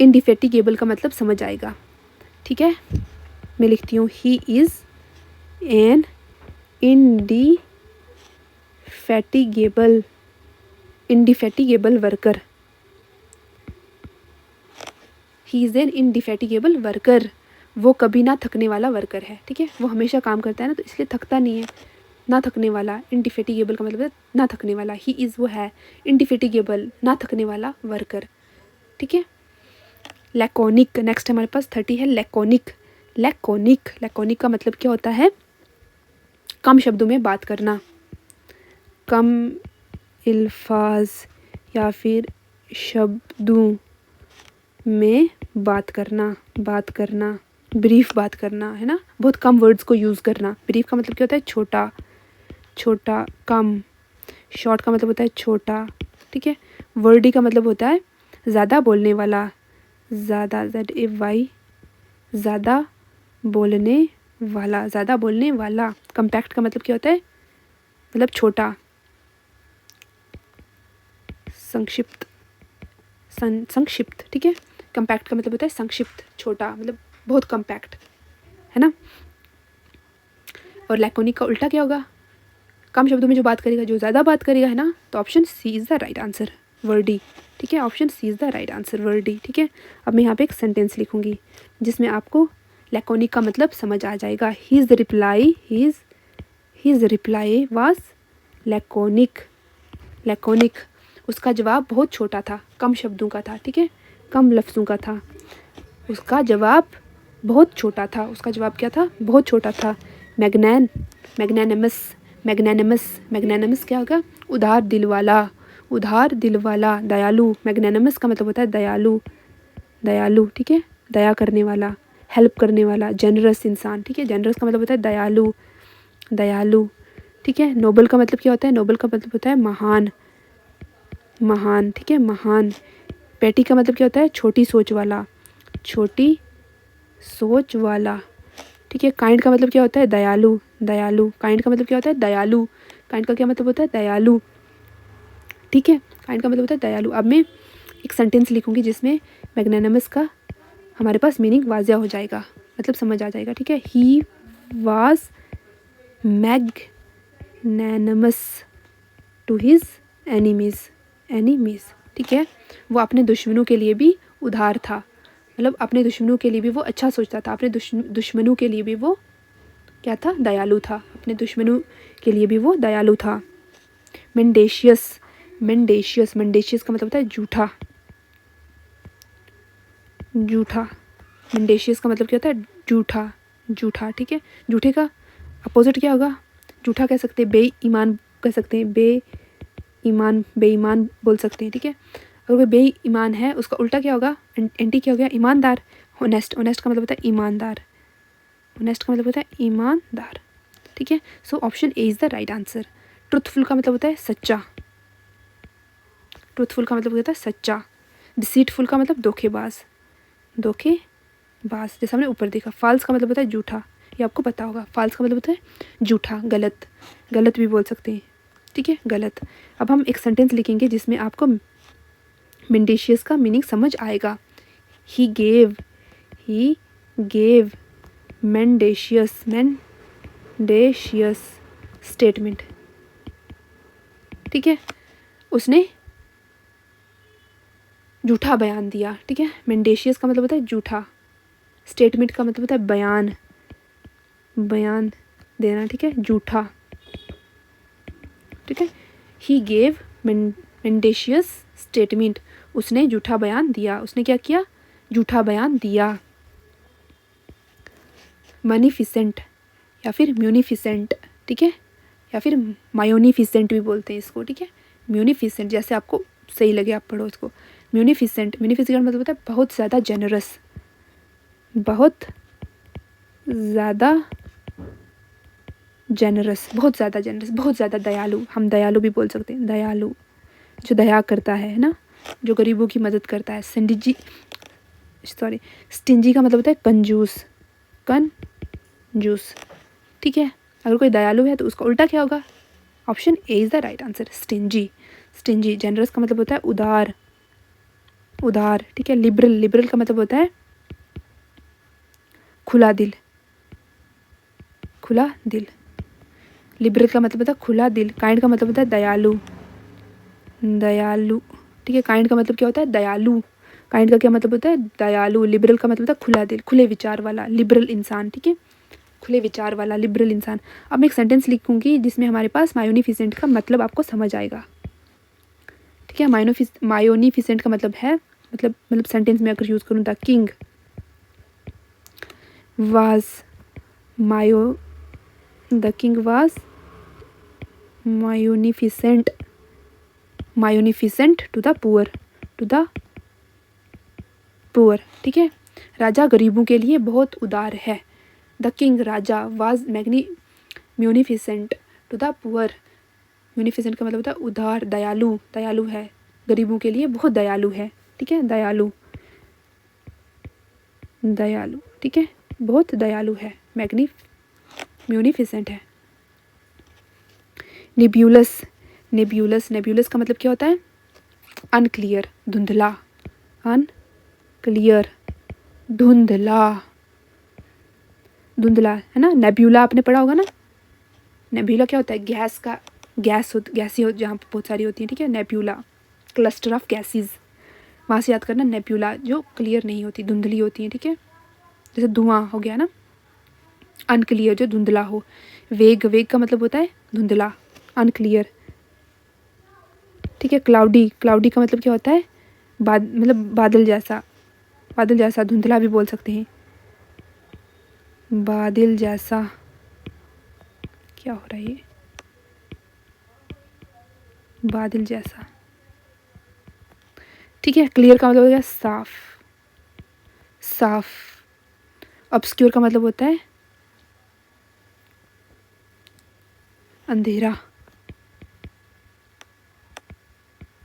इनडिफेटिगेबल का मतलब समझ आएगा, ठीक है। मैं लिखती हूँ he is an indefatigable worker, he is an indefatigable worker, वो कभी ना थकने वाला वर्कर है, ठीक है। वो हमेशा काम करता है ना, तो इसलिए थकता नहीं है। ना थकने वाला, इंडिफेटिगेबल का मतलब है ना थकने वाला, ही इज़ वो है, इंडिफेटिगेबल ना थकने वाला वर्कर, ठीक है। लैकोनिक, नेक्स्ट हमारे पास 30 है लैकोनिक। लैकोनिक, लैकोनिक का मतलब क्या होता है? कम शब्दों में बात करना, कम अल्फाज या फिर शब्दों में बात करना, ब्रीफ बात करना, है ना, बहुत कम वर्ड्स को यूज़ करना। ब्रीफ का मतलब क्या होता है? छोटा, छोटा, कम। शॉर्ट का मतलब होता है छोटा, ठीक है। वर्डी का मतलब होता है ज़्यादा बोलने वाला, ज़्यादा, ZAY, ज़्यादा बोलने वाला, ज़्यादा बोलने वाला। कम्पैक्ट का मतलब क्या होता है? मतलब छोटा, संक्षिप्त, संक्षिप्त, ठीक है। कम्पैक्ट का मतलब होता है संक्षिप्त, छोटा, मतलब बहुत कम्पैक्ट, है ना। और लैकोनिक का उल्टा क्या होगा? कम शब्दों में जो बात करेगा, जो ज़्यादा बात करेगा, है ना। तो option C is the right answer, wordy, ठीक है। Option C is the right answer, wordy, ठीक है। अब मैं यहाँ पे एक सेंटेंस लिखूंगी जिसमें आपको लैकोनिक का मतलब समझ आ जाएगा। His reply was laconic, laconic, उसका जवाब बहुत छोटा था, कम शब्दों का था, ठीक है, कम लफ्ज़ों का था। उसका जवाब बहुत छोटा था, उसका जवाब क्या था? बहुत छोटा था। मैग्नैनिमस, मैग्नैनिमस क्या होगा? उदार दिल वाला, उदार दिल वाला, दयालु। मैग्नैनिमस का मतलब होता है दयालु, दयालु, ठीक है, दया करने वाला, हेल्प करने वाला, जनरस इंसान, ठीक है। जनरस का मतलब होता है दयालु, दयालु, ठीक है। नोबल का मतलब क्या होता है? नोबल का मतलब होता है महान, महान, ठीक है, महान। पेटी का मतलब क्या होता है? छोटी सोच वाला, छोटी सोच वाला, ठीक है। काइंड का मतलब क्या होता है? दयालु, दयालु। काइंड का मतलब क्या होता है? दयालु। काइंड का क्या मतलब होता है? दयालु, ठीक है। काइंड का मतलब होता है दयालु। अब मैं एक सेंटेंस लिखूंगी जिसमें मैग्नेनिमस का हमारे पास मीनिंग वाज़िया हो जाएगा, मतलब समझ आ जाएगा, ठीक है। He was magnanimous to his enemies, ठीक है। वो अपने दुश्मनों के लिए भी उदार था, मतलब अपने दुश्मनों के लिए भी वो अच्छा सोचता था, अपने दुश्मनों के लिए भी वो क्या था? दयालु था, अपने दुश्मनों के लिए भी वो दयालु था। मेंडेशियस, मेंडेशियस, मेंडेशियस का मतलब होता है झूठा, झूठा। मेंडेशियस का मतलब क्या होता है? झूठा, झूठा, ठीक है। झूठे का अपोजिट क्या होगा? झूठा कह सकते हैं, बेईमान कह सकते हैं, बेईमान बोल सकते हैं, ठीक है। अगर कोई बेईमान है उसका उल्टा क्या होगा, एंटी क्या हो गया, ईमानदार। ऑनेस्ट, ऑनेस्ट का मतलब होता है ईमानदार, ऑनेस्ट का मतलब होता है ईमानदार, ठीक है। सो option A is the right answer. Truthful का मतलब होता है सच्चा, ट्रुथफुल का मतलब होता है सच्चा। डिसीटफुल का मतलब धोखेबाज, धोखेबाज, जैसे हमने ऊपर देखा। फाल्स का मतलब होता है झूठा, ये आपको पता होगा। फाल्स का मतलब होता है झूठा, गलत, गलत भी बोल सकते हैं, ठीक है, गलत। अब हम एक सेंटेंस लिखेंगे जिसमें आपको मेंडेशियस का मीनिंग समझ आएगा। ही गेव मेंडेशियस स्टेटमेंट, ठीक है, उसने झूठा बयान दिया, ठीक है। मेंडेशियस का मतलब होता है झूठा, स्टेटमेंट का मतलब होता है बयान, बयान देना, ठीक है, झूठा, ठीक है। ही गेव मेंडेशियस स्टेटमेंट, उसने झूठा बयान दिया, उसने क्या किया, झूठा बयान दिया। मनीफिसेंट या फिर म्यूनिफिसेंट, ठीक है, या फिर मायोनिफिसेंट भी बोलते हैं इसको, ठीक है। म्यूनिफिसेंट, जैसे आपको सही लगे आप पढ़ो इसको। म्यूनिफिसेंट, म्यूनिफिसेंट का मतलब होता है बहुत ज़्यादा जेनरस, बहुत ज़्यादा जेनरस, बहुत ज़्यादा जेनरस, बहुत ज़्यादा दयालु। हम दयालु भी बोल सकते हैं, दयालु, जो दया करता है ना, जो गरीबों की मदद करता है। स्टिंजी का मतलब होता है कंजूस, कंजूस, ठीक है। अगर कोई दयालु है तो उसका उल्टा क्या होगा, option A is the right answer, stingy. Stingy, generous का मतलब होता है उदार, उदार, ठीक है। लिबरल, लिबरल का मतलब होता है खुला दिल, खुला दिल। लिबरल का मतलब होता है खुला दिल। काइंड का मतलब होता है दयालु, दयालु, ठीक है। काइंड का मतलब क्या होता है, दयालु। काइंड का क्या मतलब होता है, दयालु। लिबरल का मतलब होता है खुला दिल, खुले विचार वाला, लिबरल इंसान, ठीक है, खुले विचार वाला, लिबरल इंसान। अब मैं एक सेंटेंस लिखूंगी जिसमें हमारे पास मायोनिफिसेंट का मतलब आपको समझ आएगा, ठीक है। मायोनिफिसेंट का मतलब है, मतलब सेंटेंस में अगर यूज़ करूँ, the king was the king was munificent, munificent to the poor, to the poor, ठीक है। राजा गरीबों के लिए बहुत उदार है। द किंग, राजा, was munificent to the poor. Munificent का मतलब होता है उदार, दयालु, दयालु है, गरीबों के लिए बहुत दयालु है, ठीक है, दयालु, दयालु, ठीक है, बहुत दयालु है, म्यूनिफिसेंट है। नेब्यूलस, नेब्यूलस, नेब्यूलस का मतलब क्या होता है, अनक्लियर, धुंधला, अनक्लियर, धुंधला, धुंधला, है ना। नेब्यूला आपने पढ़ा होगा ना, नेब्यूला क्या होता है, गैस का, गैसी जहाँ पर बहुत सारी होती है, ठीक है। नेब्यूला, क्लस्टर ऑफ गैसेस, वहाँ से याद करना। नेब्यूला जो क्लियर नहीं होती, धुंधली होती है, ठीक है, जैसे धुआं हो गया ना। अनक्लियर, जो धुंधला हो। वेग, वेग का मतलब होता है धुंधला, अनक्लियर, ठीक है। क्लाउडी, क्लाउडी का मतलब क्या होता है, मतलब बादल जैसा, बादल जैसा, धुंधला भी बोल सकते हैं, बादल जैसा। क्या हो रहा है ये, बादल जैसा, ठीक है। क्लियर का मतलब हो गया साफ, साफ। ऑब्सक्योर का मतलब होता है अंधेरा,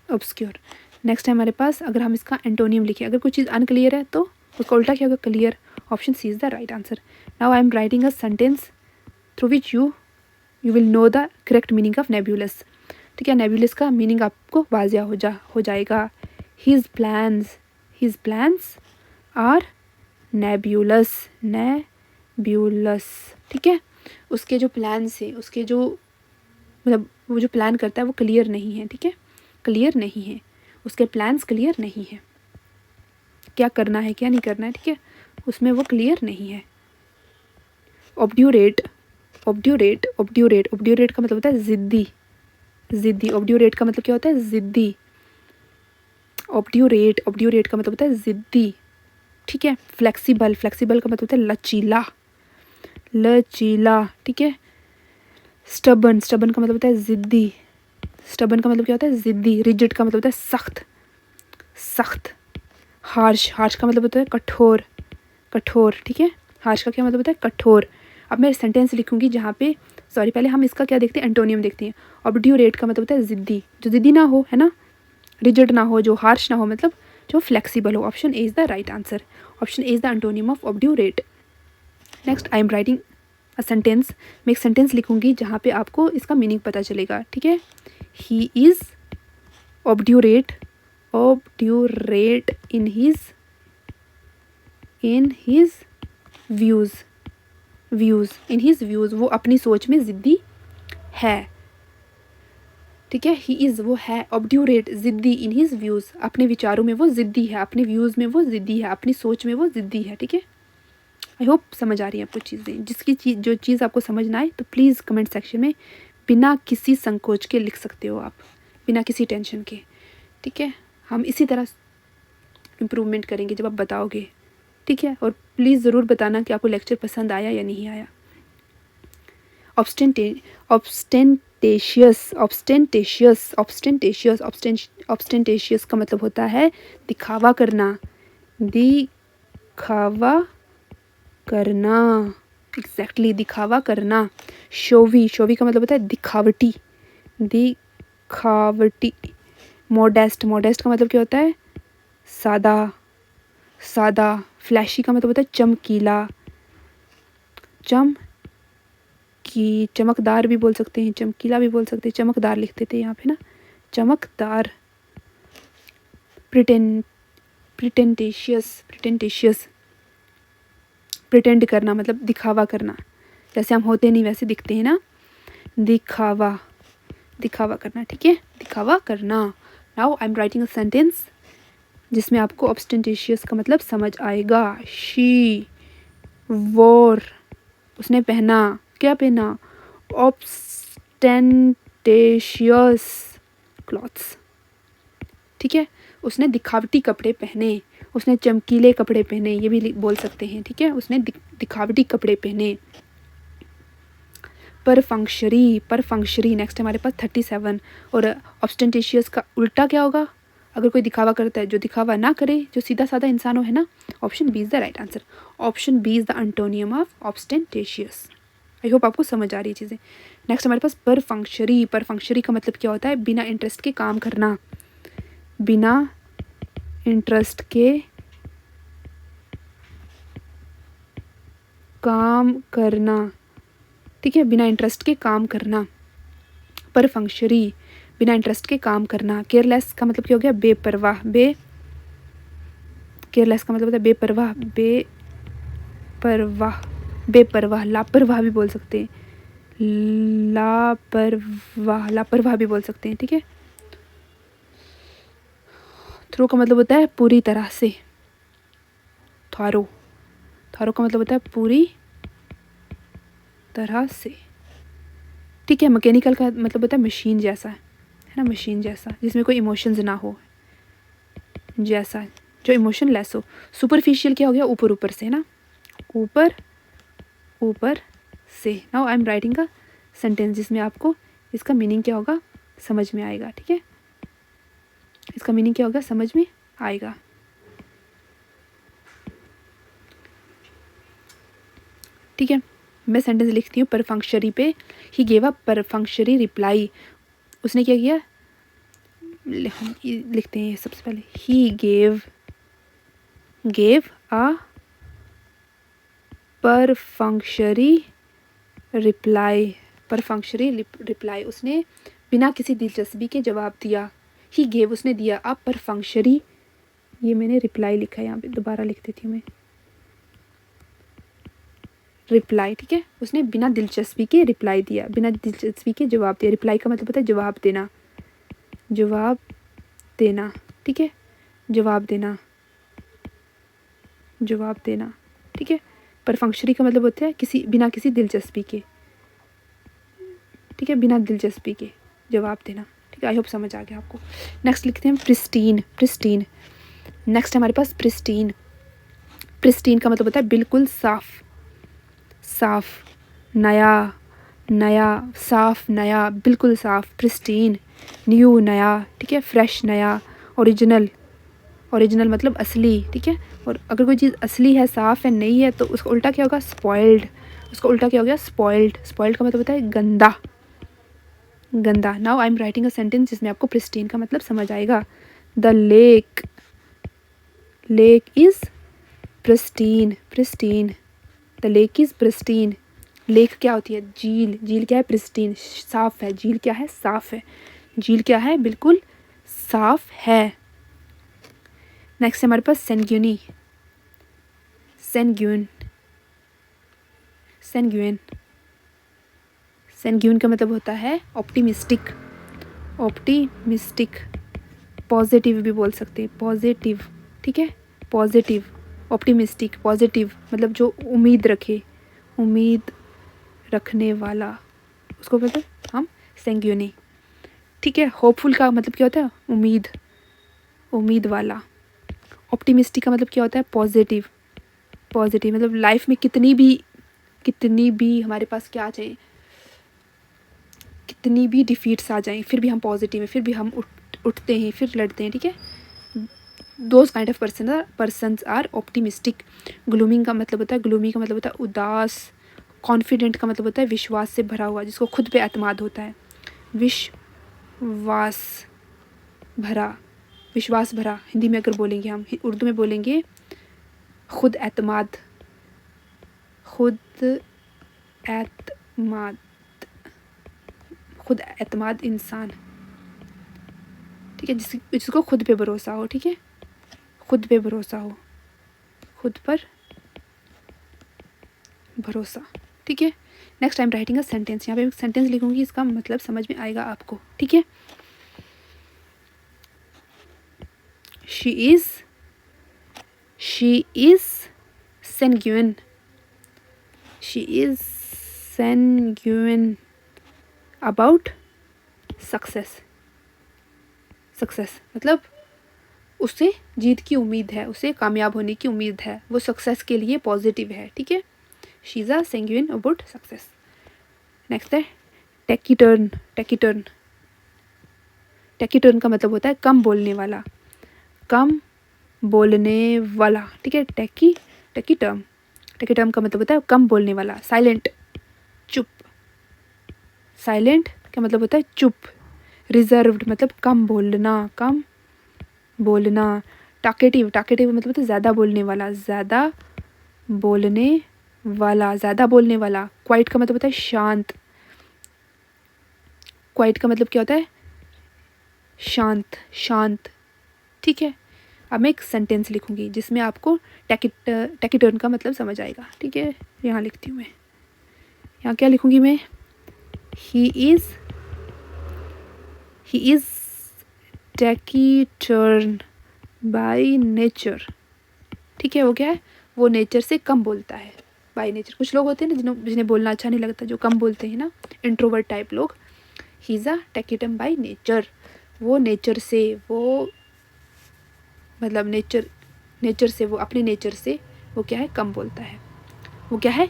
ऑब्सक्योर। नेक्स्ट है हमारे पास, अगर हम इसका एंटोनियम लिखें, अगर कोई चीज़ अनक्लियर है तो उसका उल्टा क्या होगा, clear. Option C is the right answer. Now I am writing a sentence through which you will know the correct meaning of nebulous, ठीक है। नेब्यूलस का मीनिंग आपको वाजिया हो जाएगा। His plans are nebulous, nebulous, ठीक है। उसके जो प्लान्स है, उसके जो मतलब वो जो प्लान करता है वो क्लियर नहीं है, ठीक है, क्लियर नहीं है, उसके प्लान्स क्लियर नहीं है, क्या करना है क्या नहीं करना है, ठीक है, उसमें वो क्लियर नहीं है। ऑब्ड्यूरेट, ऑब्ड्यूरेट, ऑब्ड्यूरेट, ऑब्ड्यूरेट का मतलब होता है ज़िद्दी, ज़िद्दी। ऑब्ड्यूरेट का मतलब क्या होता है, ज़िद्दी। ऑब्ड्यूरेट, ऑब्ड्यूरेट का मतलब होता है ज़िद्दी, ठीक है। फ्लेक्सिबल, फ्लेक्सिबल का मतलब होता है लचीला, लचीला, ठीक है। स्टबन, स्टबन का मतलब होता है ज़िद्दी, स्टबन का मतलब क्या होता है ज़िद्दी। रिजिड का मतलब होता है सख्त, सख्त। हार्श, हार्श का मतलब होता है कठोर, कठोर, ठीक है। हार्श का क्या मतलब होता है कठोर। अब मैं सेंटेंस लिखूंगी जहाँ पे, सॉरी पहले हम इसका क्या देखते हैं, एंटोनियम देखते हैं। ऑब्ड्यूरेट का मतलब होता है ज़िद्दी, जो ज़िद्दी ना हो, है ना, रिजिड ना हो, जो हार्श ना हो, मतलब जो फ्लेक्सिबल हो। Option A is the right answer. Option A is the antonym of obdurate. Next I am writing a sentence. मैं एक सेंटेंस लिखूंगी जहाँ पे आपको इसका मीनिंग पता चलेगा, ठीक है। He is obdurate, obdurate in his views, views in his views, वो अपनी सोच में ज़िद्दी है, ठीक है। ही इज़, वो है, ऑब्ड्यूरेट, ज़िद्दी, इन हिज व्यूज़, अपने विचारों में वो ज़िद्दी है, अपने व्यूज़ में वो ज़िद्दी है, अपनी सोच में वो ज़िद्दी है, ठीक है। आई होप समझ आ रही है आपको चीज़ें। जिसकी चीज़, जो चीज़ आपको समझ ना आए तो प्लीज़ कमेंट सेक्शन में बिना किसी संकोच के लिख सकते हो आप, बिना किसी टेंशन के, ठीक है। हम इसी तरह इम्प्रूवमेंट करेंगे जब आप बताओगे, ठीक है। और प्लीज़ ज़रूर बताना कि आपको लेक्चर पसंद आया या नहीं आया। ऑब्स्टेंटेशियस, ऑब्स्टेंटेशियस, ऑब्स्टेंटेशियस, ऑब्स्टेंटेशियस का मतलब होता है दिखावा करना, दिखावा करना, एग्जैक्टली दिखावा करना। शोवी, शोवी का मतलब होता है दिखावटी, दिखावटी। मॉडेस्ट, मॉडेस्ट का मतलब क्या होता है सादा, सादा। फ्लैशी का मतलब होता है चमकीला, की चमकदार भी बोल सकते हैं, चमकीला भी बोल सकते हैं, चमकदार लिखते थे यहाँ पे ना, चमकदार। प्रिटेंटेशियस, प्रिटेंटेशियस, प्रिटेंड करना मतलब दिखावा करना, जैसे हम होते नहीं वैसे दिखते हैं ना, दिखावा, दिखावा करना, ठीक है, दिखावा करना। Now I am writing a sentence जिसमें आपको ऑब्स्टेंटेशियस का मतलब समझ आएगा। शी वोर, उसने पहना, क्या पहना, ऑब्स्टेंटेशियस क्लॉथ्स, ठीक है। उसने दिखावटी कपड़े पहने, उसने चमकीले कपड़े पहने, ये भी बोल सकते हैं, ठीक है। उसने दिखावटी कपड़े पहने। परफंक्शरी, परफंक्शरी। नेक्स्ट हमारे पास 37। और ऑब्स्टेंटेशियस का उल्टा क्या होगा, अगर कोई दिखावा करता है, जो दिखावा ना करे, जो सीधा साधा इंसान हो, है ना। Option B is the right answer. Option B is the antonym of ostentatious. I hope आपको समझ आ रही है चीज़ें। नेक्स्ट हमारे पास परफंक्शरी, परफंक्शरी का मतलब क्या होता है, बिना इंटरेस्ट के काम करना, बिना इंटरेस्ट के काम करना, ठीक है, बिना इंटरेस्ट के काम करना। परफंक्शरी, बिना इंटरेस्ट के काम करना। केयरलेस का मतलब क्या हो गया, बेपरवाह, केयरलेस का मतलब होता है बेपरवाह, बेपरवाह, बेपरवाह। लापरवाह भी बोल सकते हैं, लापरवाह, लापरवाह भी बोल सकते हैं, ठीक है। थ्रो का मतलब होता है पूरी तरह से, थारो, थारो का मतलब होता है पूरी तरह से, ठीक है। मैकेनिकल का मतलब होता है मशीन जैसा, है ना, मशीन जैसा, जिसमें कोई इमोशंस ना हो, जैसा, जो इमोशन लेस हो। सुपरफिशियल क्या हो गया, ऊपर ऊपर से, है ना, ऊपर ऊपर से। नाउ आई एम राइटिंग का सेंटेंस जिसमें आपको इसका मीनिंग क्या होगा समझ में आएगा, ठीक है। इसका मीनिंग क्या होगा समझ में आएगा। ठीक है, मैं सेंटेंस लिखती हूँ परफंक्शरी पे। ही गेव अ परफंक्शरी रिप्लाई, उसने क्या किया, लिखते हैं सबसे पहले। He gave a perfunctory reply, perfunctory reply, उसने बिना किसी दिलचस्पी के जवाब दिया। ही गेव, उसने दिया, अ परफंक्शरी, ये मैंने रिप्लाई लिखा है यहाँ पे, दोबारा लिख देती हूँ मैं, रिप्लाई, ठीक है। उसने बिना दिलचस्पी के रिप्लाई दिया, बिना दिलचस्पी के जवाब दिया। रिप्लाई का मतलब होता है जवाब देना, जवाब देना, ठीक है, जवाब देना, जवाब देना, ठीक है। परफंक्शरी का मतलब होता है किसी, बिना किसी दिलचस्पी के, ठीक है, बिना दिलचस्पी के जवाब देना, ठीक है। आई होप समझ आ गया आपको। नेक्स्ट लिखते हैं प्रिस्टीन, प्रिस्टीन। नेक्स्ट हमारे पास प्रिस्टीन, प्रिस्टीन का मतलब होता है बिल्कुल साफ, साफ, नया, नया, साफ, नया, बिल्कुल साफ, प्रिस्टीन, न्यू, नया, ठीक है, फ्रेश, नया, ओरिजिनल, ओरिजिनल मतलब असली, ठीक है। और अगर कोई चीज़ असली है, साफ है, नई है, तो उसका उल्टा क्या होगा? स्पॉइल्ड। उसका उल्टा क्या हो गया? स्पॉइल्ड। स्पॉइल्ड का मतलब होता है गंदा, गंदा। Now I am writing a sentence जिसमें आपको प्रिस्टीन का मतलब समझ आएगा। The lake, lake is pristine, pristine, the lake is pristine. Lake क्या होती है? झील। झील क्या है? प्रिस्टीन, साफ है। झील क्या है? साफ है। झील क्या है? बिल्कुल साफ है। नेक्स्ट हमारे पास सेंग्यूनी, सेंग्यून, सेंग्यून, सेंग्यून का मतलब होता है ऑप्टिमिस्टिक, ऑप्टिमिस्टिक, पॉजिटिव भी बोल सकते हैं, पॉजिटिव, ठीक है, पॉजिटिव, ऑप्टिमिस्टिक, पॉजिटिव मतलब जो उम्मीद रखे, उम्मीद रखने वाला, उसको कहते हैं हम सेंग्यूनी, ठीक है। होपफुल का मतलब क्या होता है? उम्मीद, उम्मीद वाला। ऑप्टिमिस्टिक का मतलब क्या होता है? पॉजिटिव, पॉजिटिव मतलब लाइफ में कितनी भी हमारे पास क्या आ जाए, कितनी भी डिफीट्स आ जाएं, फिर भी हम पॉजिटिव हैं, फिर भी हम उठते हैं, फिर लड़ते हैं, ठीक है। Those kind of persons are optimistic. Glooming का मतलब होता है, ग्लूमी का मतलब होता है उदास। कॉन्फिडेंट का मतलब होता है विश्वास से भरा हुआ, जिसको खुद पे एतमाद होता है। विश्वास भरा, विश्वास भरा हिंदी में अगर बोलेंगे हम, उर्दू में बोलेंगे खुद एतमाद, खुद एतमाद, खुद एतमाद इंसान, ठीक है, जिसको खुद पे भरोसा हो, ठीक है, खुद पे भरोसा हो, खुद पर भरोसा, ठीक है। Next time writing a sentence, यहाँ पे सेंटेंस लिखूंगी, इसका मतलब समझ में आएगा आपको, ठीक है। She is sanguine, she is sanguine about success, success मतलब उसे जीत की उम्मीद है, उसे कामयाब होने की उम्मीद है, वो सक्सेस के लिए पॉजिटिव है, ठीक है। She is a sanguine about success. Next है टैकीटर्न, टैकीटर्न, टैकीटर्न का मतलब होता है कम बोलने वाला, कम बोलने वाला, ठीक है। टैकीटर्म, टैकीटर्म का मतलब होता है कम बोलने वाला। साइलेंट, चुप, साइलेंट का मतलब होता है चुप। रिजर्व्ड मतलब कम बोलना, कम बोलना। टॉकेटिव, टॉकेटिव मतलब होता है ज़्यादा बोलने वाला, ज़्यादा बोलने वाला, ज़्यादा बोलने वाला। क्वाइट का मतलब होता है शांत, क्वाइट का मतलब क्या होता है? शांत, शांत, ठीक है। अब मैं एक सेंटेंस लिखूंगी जिसमें आपको टैकीटर्न का मतलब समझ आएगा, ठीक है। यहाँ लिखती हूँ मैं, यहाँ क्या लिखूंगी मैं? ही इज़ टैकीटर्न बाय नेचर, ठीक है। वो क्या है? वो नेचर से कम बोलता है, बाय नेचर। कुछ लोग होते हैं ना जिन्हें बोलना अच्छा नहीं लगता, जो कम बोलते हैं ना, इंट्रोवर्ट टाइप लोग। He is a taciturn by nature, वो नेचर से, वो मतलब नेचर से, वो अपने नेचर से वो क्या है? कम बोलता है, वो क्या है?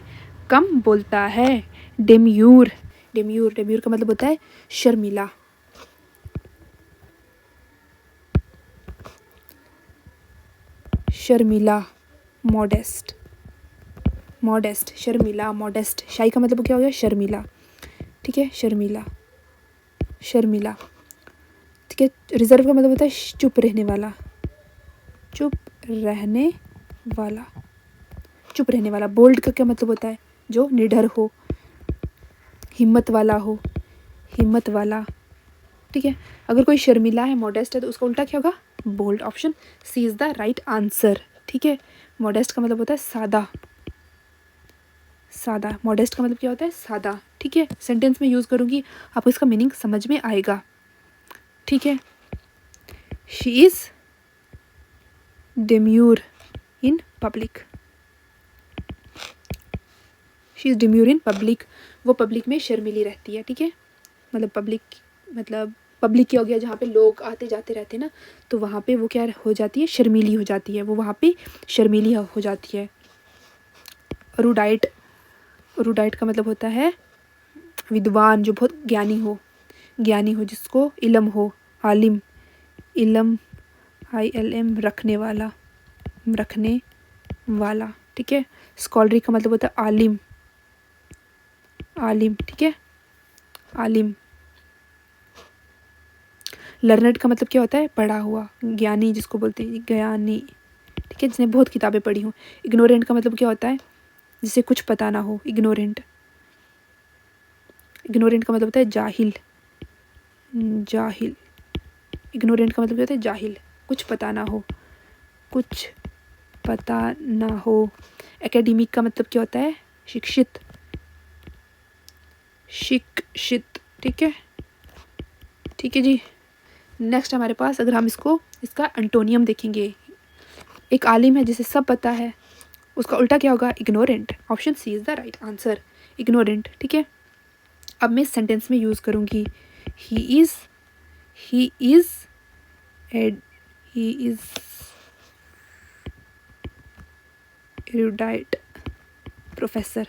कम बोलता है। डेम्यूर, डेम्यूर, डेम्यूर का मतलब होता है Sharmila, Sharmila. Modest, modest, Sharmila, modest. शाई का मतलब क्या हो गया? शर्मिला, ठीक है, शर्मिला, शर्मिला, ठीक है। रिजर्व का मतलब होता है चुप रहने वाला, चुप रहने वाला, चुप रहने वाला। बोल्ड का क्या मतलब होता है? जो निडर हो, हिम्मत वाला हो, हिम्मत वाला, ठीक है। अगर कोई शर्मिला है, मॉडेस्ट है, तो उसका उल्टा क्या होगा? Bold. Option C is the right answer, ठीक है। मॉडेस्ट का मतलब होता है सादा, सादा। मॉडेस्ट का मतलब क्या होता है? सादा, ठीक है। सेंटेंस में यूज़ करूँगी, आपको इसका मीनिंग समझ में आएगा, ठीक है। She is demure in public, she is demure in public, वो पब्लिक में शर्मिली रहती है, ठीक है। मतलब पब्लिक क्या हो गया? जहाँ पे लोग आते जाते रहते हैं ना, तो वहाँ पे वो क्या हो जाती है? शर्मीली हो जाती है, वो वहाँ पे शर्मीली हो जाती है। रूडाइट, रूडाइट का मतलब होता है विद्वान जो बहुत ज्ञानी हो जिसको इल्म हो, आलिम, इल्म ILM रखने वाला, ठीक है। स्कॉलरी का मतलब होता है आलिम, ठीक है, आलिम। लर्नड का मतलब क्या होता है, पढ़ा हुआ, ज्ञानी जिसको बोलते हैं ज्ञानी, ठीक है, जिसने बहुत किताबें पढ़ी हों। इग्नोरेंट का मतलब क्या होता है, जिसे कुछ पता ना हो, इग्नोरेंट का मतलब होता है जाहिल। इग्नोरेंट का मतलब होता है जाहिल, कुछ पता ना हो। एकेडमिक का मतलब क्या होता है, शिक्षित, ठीक है जी। नेक्स्ट हमारे पास अगर हम इसका एंटोनियम देखेंगे, एक आलिम है जिसे सब पता है, उसका उल्टा क्या होगा, ignorant. Option C is the right answer, ignorant, ठीक है। अब मैं सेंटेंस में यूज़ करूँगी, ही इज़ एरुडाइट प्रोफेसर,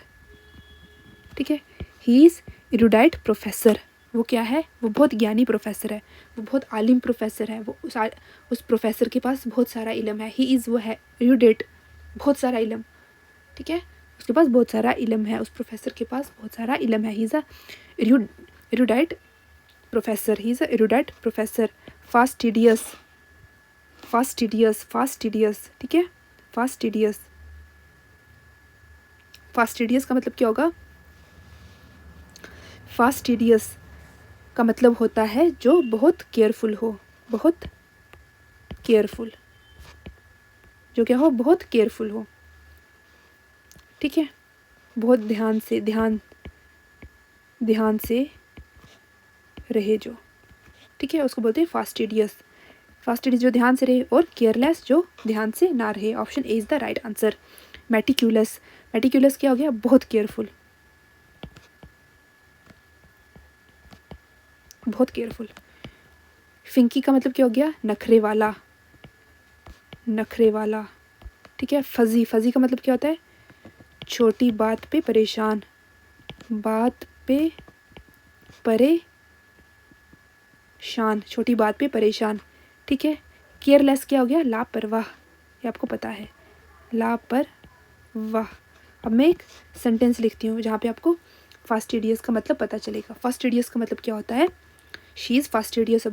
ठीक है, ही इज़ एरुडाइट प्रोफेसर। वो क्या है, वो बहुत ज्ञानी प्रोफेसर है, वो बहुत आलिम प्रोफेसर है, वो उस प्रोफेसर के पास बहुत सारा इल्म है। ही इज़, वो है, एरुडेट, बहुत सारा इल्म, ठीक है, उसके पास बहुत सारा इल्म है, उस प्रोफेसर के पास बहुत सारा इल्म है। He is a erudite professor, fastidious, ठीक है, फास्टिडियस का मतलब क्या होगा, फास्टिडियस का मतलब होता है जो बहुत केयरफुल हो, जो क्या हो, बहुत केयरफुल हो, ठीक है, बहुत ध्यान से रहे जो, ठीक है, उसको बोलते हैं फास्टिडियस जो ध्यान से रहे, और केयरलेस जो ध्यान से ना रहे। Option A is the right answer. Meticulous क्या हो गया, बहुत केयरफुल, फिंकी का मतलब क्या हो गया, नखरे वाला, ठीक है। फजी का मतलब क्या होता है, छोटी बात पे परेशान, छोटी बात पे परेशान, ठीक है। केयरलेस क्या हो गया, लापरवाह, ये आपको पता है, लापरवाह। अब मैं एक सेंटेंस लिखती हूँ जहाँ पे आपको फास्टिडियस का मतलब पता चलेगा। फास्टिडियस का मतलब क्या होता है, she is fastidious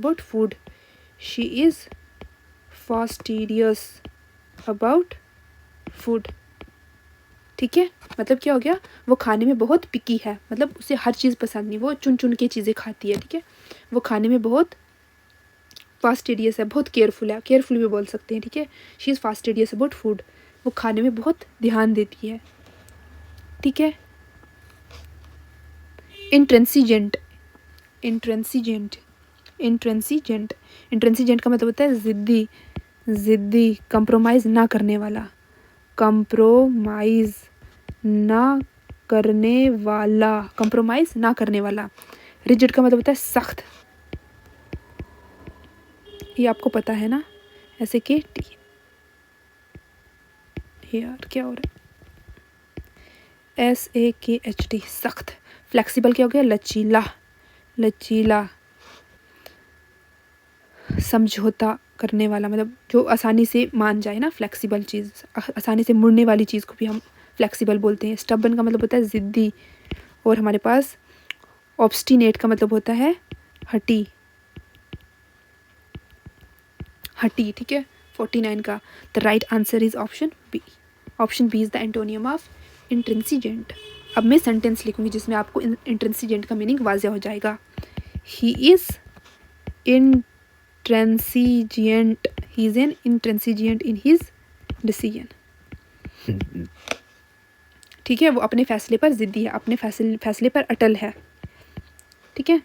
about food, ठीक है। मतलब क्या हो गया, वो खाने में बहुत पिकी है, मतलब उसे हर चीज़ पसंद नहीं, वो चुन के चीज़ें खाती है, ठीक है। वो खाने में बहुत फास्टिडियस है, बहुत केयरफुल भी बोल सकते हैं, ठीक है। She is fastidious about food, वो खाने में बहुत ध्यान देती है, ठीक है। इंट्रेंसिजेंट का मतलब होता है ज़िद्दी, कंप्रोमाइज़ ना करने वाला, रिजिड का मतलब होता है सख्त, ये आपको पता है ना, ऐसे कि यार क्या हो रहा है, SAKHT, सख्त। फ्लेक्सिबल क्या हो गया, लचीला, समझौता करने वाला, मतलब जो आसानी से मान जाए ना, फ्लेक्सिबल चीज़, आसानी से मुड़ने वाली चीज़ को भी हम फ्लेक्सिबल बोलते हैं। स्टबन का मतलब होता है ज़िद्दी, और हमारे पास ऑब्स्टिनेट का मतलब होता है हटी, ठीक है। 49 का the right answer is option B is the antonym of intransigent. अब मैं सेंटेंस लिखूंगी जिसमें आपको इंट्रेंसिजेंट का मीनिंग वाज़ेह हो जाएगा। He is an intransigent in his decision, ठीक है, वो अपने फैसले पर ज़िद्दी है, अपने फैसले पर अटल है, ठीक है।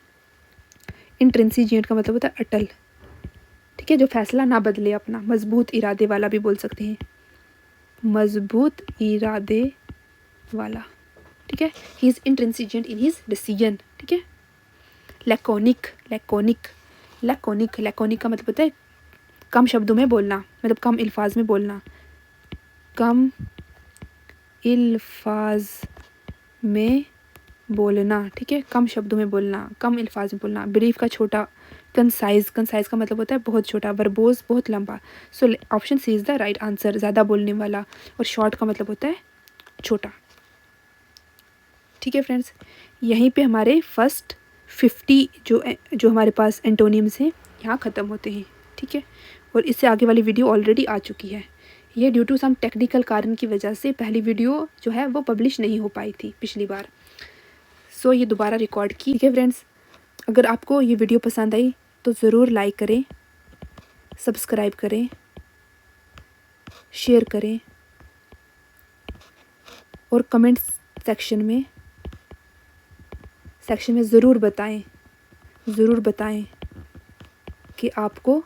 इंट्रेंसिजेंट का मतलब होता है अटल, ठीक है, जो फैसला ना बदले अपना, मजबूत इरादे वाला भी बोल सकते हैं, ठीक है। He is intransigent in his decision, ठीक है। लैकोनिक का मतलब होता है कम शब्दों में बोलना, मतलब कम अल्फाज में बोलना, बोलना, ठीक है, कम शब्दों में बोलना, कम अल्फाज में बोलना। ब्रीफ का छोटा, कंसाइज, कंसाइज का मतलब होता है बहुत छोटा, वर्बोज बहुत लंबा। So option C is the right answer, ज़्यादा बोलने वाला। और शॉर्ट का मतलब होता है छोटा। ठीक है फ्रेंड्स, यहीं पे हमारे फर्स्ट 50 जो हमारे पास एंटोनियम्स हैं यहाँ ख़त्म होते हैं। ठीक है, और इससे आगे वाली वीडियो ऑलरेडी आ चुकी है। ये ड्यू टू सम टेक्निकल कारण की वजह से पहली वीडियो जो है वो पब्लिश नहीं हो पाई थी पिछली बार। सो ये दोबारा रिकॉर्ड की। ठीक है फ्रेंड्स, अगर आपको ये वीडियो पसंद आई तो ज़रूर लाइक करें, सब्सक्राइब करें, शेयर करें और कमेंट्स सेक्शन में ज़रूर बताएं कि आपको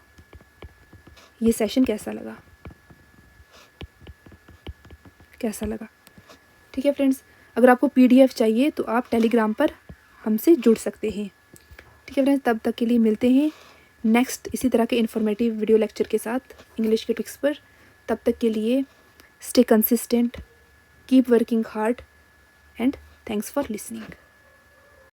ये सेशन कैसा लगा। ठीक है फ्रेंड्स, अगर आपको PDF चाहिए तो आप टेलीग्राम पर हमसे जुड़ सकते हैं। ठीक है फ्रेंड्स, तब तक के लिए मिलते हैं नेक्स्ट इसी तरह के इन्फॉर्मेटिव वीडियो लेक्चर के साथ इंग्लिश के टॉपिक्स पर। तब तक के लिए stay consistent, keep working hard and thanks for listening.